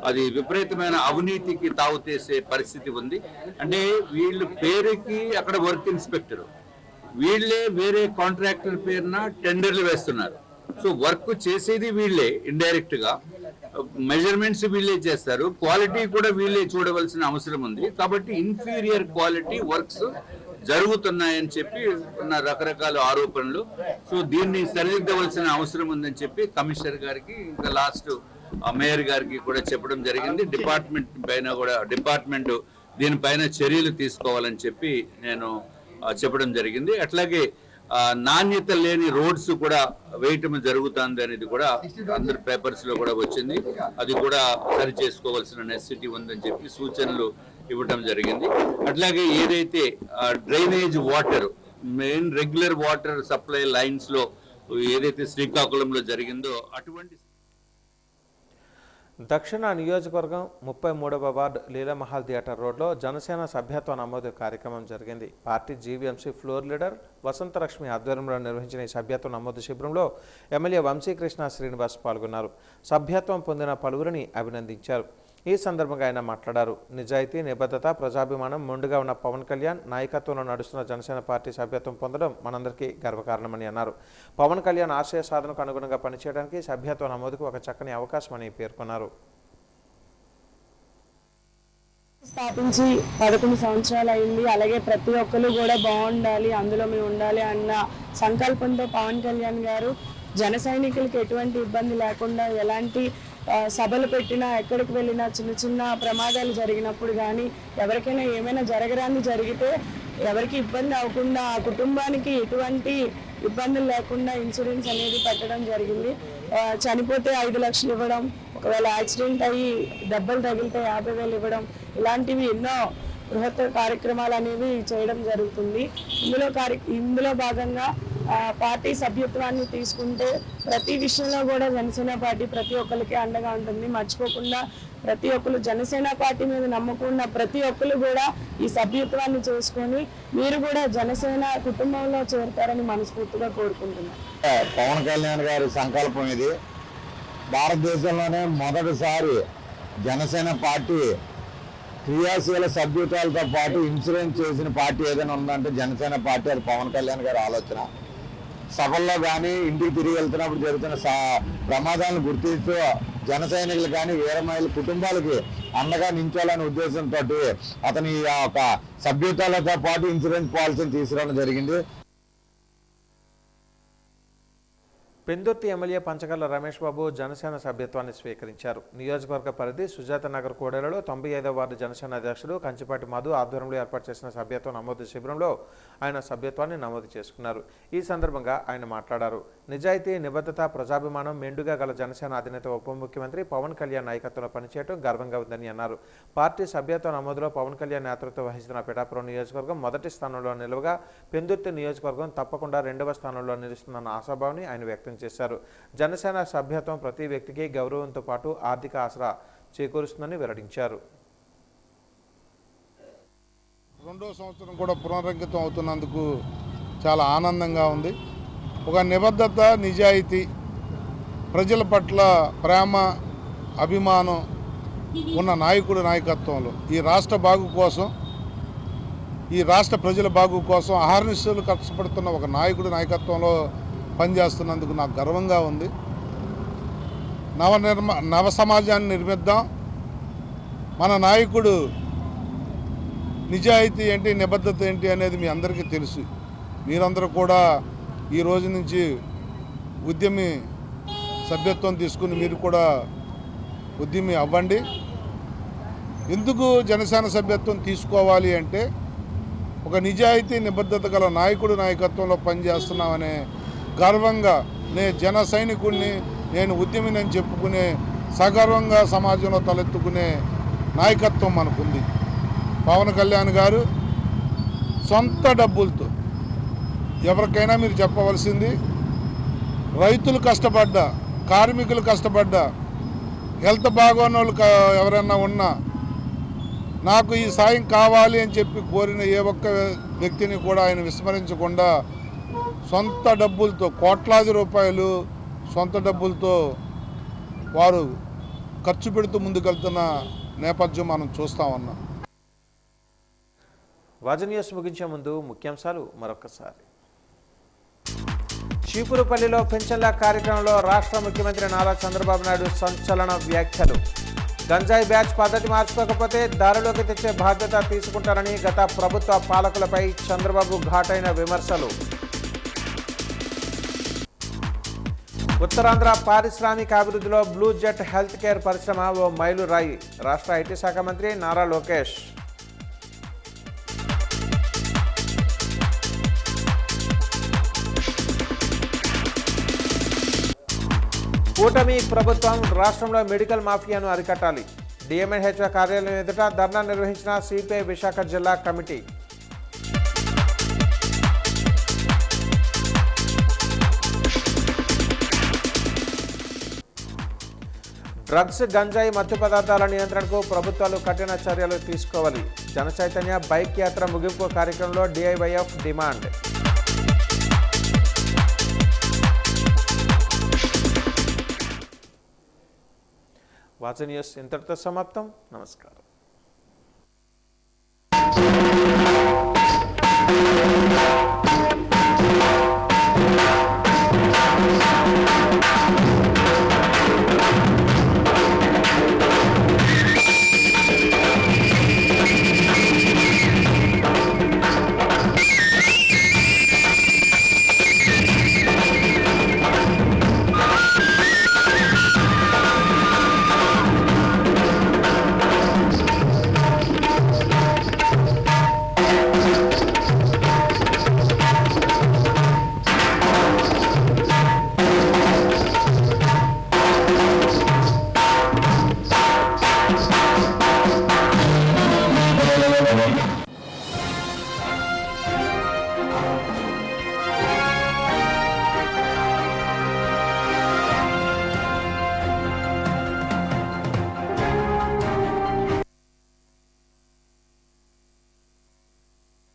అది విపరీతమైన అవినీతికి తావుతీసే పరిస్థితి ఉంది. అంటే వీళ్ళు పేరుకి అక్కడ వర్క్ ఇన్స్పెక్టర్, వీళ్ళే వేరే కాంట్రాక్టర్ పేరున టెండర్లు వేస్తున్నారు. సో వర్క్ చేసేది వీళ్ళే, ఇండైరెక్ట్ గా మెజర్మెంట్స్ వీళ్ళే చేస్తారు, క్వాలిటీ కూడా వీళ్ళే చూడవలసిన అవసరం ఉంది. కాబట్టి ఇన్ఫీరియర్ క్వాలిటీ వర్క్స్ జరుగుతున్నాయని చెప్పి ఉన్న రకరకాల ఆరోపణలు. సో దీన్ని సరిదిద్దవలసిన అవసరం ఉందని చెప్పి కమిషనర్ గారికి ఇంకా లాస్ట్ మేయర్ గారికి కూడా చెప్పడం జరిగింది. డిపార్ట్మెంట్ దీనిపైన చర్యలు తీసుకోవాలని చెప్పి నేను చెప్పడం జరిగింది. అట్లాగే నాణ్యత లేని రోడ్స్ కూడా వేయటం జరుగుతుంది అనేది కూడా అందరి పేపర్స్ లో కూడా వచ్చింది. అది కూడా సరి చేసుకోవాల్సిన నెసెసిటీ ఉందని చెప్పి సూచనలు ఇవ్వటం జరిగింది. అట్లాగే ఏదైతే drainage water main regular water supply lines లో ఏదైతే శ్రీకాకుళంలో జరిగిందో అటువంటి దక్షిణ నియోజకవర్గం 33వ వార్డు లీలామహల్ థియేటర్ రోడ్లో జనసేన సభ్యత్వ నమోదు కార్యక్రమం జరిగింది. Party GVMC floor leader Vasanthalakshmi ఆధ్వర్యంలో నిర్వహించిన ఈ సభ్యత్వ నమోదు శిబిరంలో ఎమ్మెల్యే వంశీకృష్ణ శ్రీనివాస్ పాల్గొన్నారు. సభ్యత్వం పొందిన పలువురిని అభినందించారు. ఈ సందర్భంగా ఆయన మాట్లాడారు. నిజాయితీ, నిబద్ధత, ప్రజాభిమానం మెండుగా ఉన్న పవన్ కళ్యాణ్ నాయకత్వంలో నడుస్తున్న జనసేన పార్టీ సభ్యత్వం పొందడం మనందరికీ గర్వకారణమని అన్నారు. పవన్ కళ్యాణ్ ఆశయ సాధనకు అనుగుణంగా పనిచేయడానికి సభ్యత్వ నమోదుకు ఒక చక్కని అవకాశమని పేర్కొన్నారు. స్థాపించి 11 సంవత్సరాలు అయింది. అలాగే ప్రతి ఒక్కరు కూడా బాగుండాలి, అందులో మేము ఉండాలి అన్న సంకల్పంతో పవన్ కళ్యాణ్ గారు జన సైనికులకి ఎటువంటి ఇబ్బంది లేకుండా ఎలాంటి సభలు పెట్టినా ఎక్కడికి వెళ్ళినా చిన్న చిన్న ప్రమాదాలు జరిగినప్పుడు కానీ ఎవరికైనా ఏమైనా జరగరాని జరిగితే ఎవరికి ఇబ్బంది అవ్వకుండా ఆ కుటుంబానికి ఎటువంటి ఇబ్బందులు లేకుండా ఇన్సూరెన్స్ అనేది పెట్టడం జరిగింది. చనిపోతే 5 లక్షలు ఇవ్వడం, ఒకవేళ యాక్సిడెంట్ అయ్యి దెబ్బలు తగిలితే 50,000 ఇవ్వడం, ఇలాంటివి ఎన్నో బృహత్ కార్యక్రమాలు అనేవి చేయడం జరుగుతుంది. ఇందులో భాగంగా పార్టీ సభ్యత్వాన్ని తీసుకుంటే ప్రతి విషయంలో కూడా జనసేన పార్టీ ప్రతి ఒక్కరికి అండగా ఉంటుంది. మర్చిపోకుండా ప్రతి ఒక్కరు జనసేన పార్టీ మీద నమ్మకున్న ప్రతి ఒక్కరు కూడా ఈ సభ్యత్వాన్ని చేసుకొని మీరు కూడా జనసేన కుటుంబంలో చేరుతారని మనస్ఫూర్తిగా కోరుకుంటున్నాను. పవన్ కళ్యాణ్ గారి సంకల్పం ఇది. భారతదేశంలోనే మొదటిసారి జనసేన పార్టీ క్రియాశీల సభ్యత్వాలతో పాటు ఇన్సూరెన్స్ చేసిన పార్టీ ఏదైనా ఉందంటే జనసేన పార్టీ. అది పవన్ కళ్యాణ్ గారి ఆలోచన. సభల్లో కానీ ఇంటికి తిరిగి వెళ్తున్నప్పుడు జరుగుతున్న ప్రమాదాలను గుర్తిస్తూ జన సైనికులు కానీ వీరమహిళ కుటుంబాలకి అండగా నించోవాలనే ఉద్దేశంతో అతని ఒక సభ్యత్వాలతో పాటు ఇన్సూరెన్స్ పాలసీని తీసుకురావడం జరిగింది. పెందుర్తి ఎమ్మెల్యే పంచకర్ల రమేష్ బాబు జనసేన సభ్యత్వాన్ని స్వీకరించారు. నియోజకవర్గ పరిధి సుజాత నగర్ కోడేలలో 95వ వార్డు జనసేన అధ్యక్షుడు కంచిపాటి మధు ఆధ్వర్యంలో ఏర్పాటు చేసిన సభ్యత్వ నమోదు శిబిరంలో ఆయన సభ్యత్వాన్ని నమోదు చేసుకున్నారు. ఈ సందర్భంగా ఆయన మాట్లాడారు. నిజాయితీ, నిబద్ధత, ప్రజాభిమానం మెండుగా గల జనసేన అధినేత ఉప ముఖ్యమంత్రి పవన్ కళ్యాణ్ నాయకత్వంలో పనిచేయడం గర్వంగా ఉందని అన్నారు. పార్టీ సభ్యత్వ నమోదులో పవన్ కళ్యాణ్ నేతృత్వం వహిస్తున్న పిఠాపురం నియోజకవర్గం మొదటి స్థానంలో నిలువగా పెందుర్తి నియోజకవర్గం తప్పకుండా 2వ స్థానంలో నిలుస్తుందన్న ఆశాభావాన్ని ఆయన వ్యక్తం చేశారు. జనసేన సభ్యత్వం ప్రతి వ్యక్తికి గౌరవంతో పాటు ఆర్థిక ఆసరా చేకూరుస్తుందని వెల్లడించారు. 2వ సంవత్సరం కూడా పునరంకితం అవుతున్నందుకు చాలా ఆనందంగా ఉంది. ఒక నిబద్ధత, నిజాయితీ, ప్రజల పట్ల ప్రేమ, అభిమానం ఉన్న నాయకుడి నాయకత్వంలో ఈ రాష్ట్ర బాగు కోసం ఈ రాష్ట్ర ప్రజల బాగు కోసం అహర్నిశలు కష్టపడుతున్న ఒక నాయకుడు నాయకత్వంలో పనిచేస్తున్నందుకు నాకు గర్వంగా ఉంది. నవ సమాజాన్ని నిర్మిద్దాం. మన నాయకుడు నిజాయితీ ఏంటి, నిబద్ధత ఏంటి అనేది మీ అందరికీ తెలుసు. మీరందరూ కూడా ఈ రోజు నుంచి ఉద్యమి సభ్యత్వం తీసుకుని మీరు కూడా ఉద్యమి అవ్వండి. ఎందుకు జనసేన సభ్యత్వం తీసుకోవాలి అంటే ఒక నిజాయితీ నిబద్ధత గల నాయకుడు నాయకత్వంలో పనిచేస్తున్నామనే గర్వంగా నేను జన సైనికుడిని, నేను ఉద్యమిని అని చెప్పుకునే సగర్వంగా సమాజంలో తలెత్తుకునే నాయకత్వం మనకుంది. పవన్ కళ్యాణ్ గారు సొంత డబ్బులతో ఎవరికైనా మీరు చెప్పవలసింది, రైతులు కష్టపడ్డా, కార్మికులు కష్టపడ్డా, హెల్త్ బాగోని వాళ్ళు ఎవరైనా ఉన్నా నాకు ఈ సాయం కావాలి అని చెప్పి కోరిన ఏ ఒక్క వ్యక్తిని కూడా ఆయన విస్మరించకుండా సొంత డబ్బులతో కోట్లాది రూపాయలు సొంత డబ్బులతో వారు ఖర్చు పెడుతూ ముందుకెళ్తున్న నేపథ్యం మనం చూస్తూ ఉన్నాం. వాజ న్యూస్ ముగించే ముందు ముఖ్యాంశాలు మరొకసారి. చీపురుపల్లిలో పెన్షన్ల కార్యక్రమంలో రాష్ట్ర ముఖ్యమంత్రి నారా చంద్రబాబు నాయుడు సంచలన వ్యాఖ్యలు. గంజాయి బ్యాచ్ పద్ధతి మార్చుకోకపోతే దారిలోకి తెచ్చే బాధ్యత తీసుకుంటారని గత ప్రభుత్వ పాలకులపై చంద్రబాబు ఘాటైన విమర్శలు. ఉత్తరాంధ్ర పారిశ్రామిక అభివృద్ధిలో బ్లూ జెట్ హెల్త్ కేర్ పరిశ్రమ ఓ మైలురాయి. రాష్ట్ర ఐటీ శాఖ మంత్రి నారా లోకేష్. కూటమి ప్రభుత్వం రాష్ట్రంలో మెడికల్ మాఫియాను అరికట్టాలి. డిఎంఎన్హెచ్ఓ కార్యాలయం ఎదుట ధర్నా నిర్వహించిన సిపిఐ విశాఖ జిల్లా కమిటీ. డ్రగ్స్, గంజాయి, మత్తు పదార్థాల నియంత్రణకు ప్రభుత్వాలు కఠిన చర్యలు తీసుకోవాలి. జన చైతన్య బైక్ యాత్ర ముగింపు కార్యక్రమంలో డిఐవైఎఫ్ డిమాండ్. వాచ న్యూస్ ఇంతటితో సమాప్తం. నమస్కారం.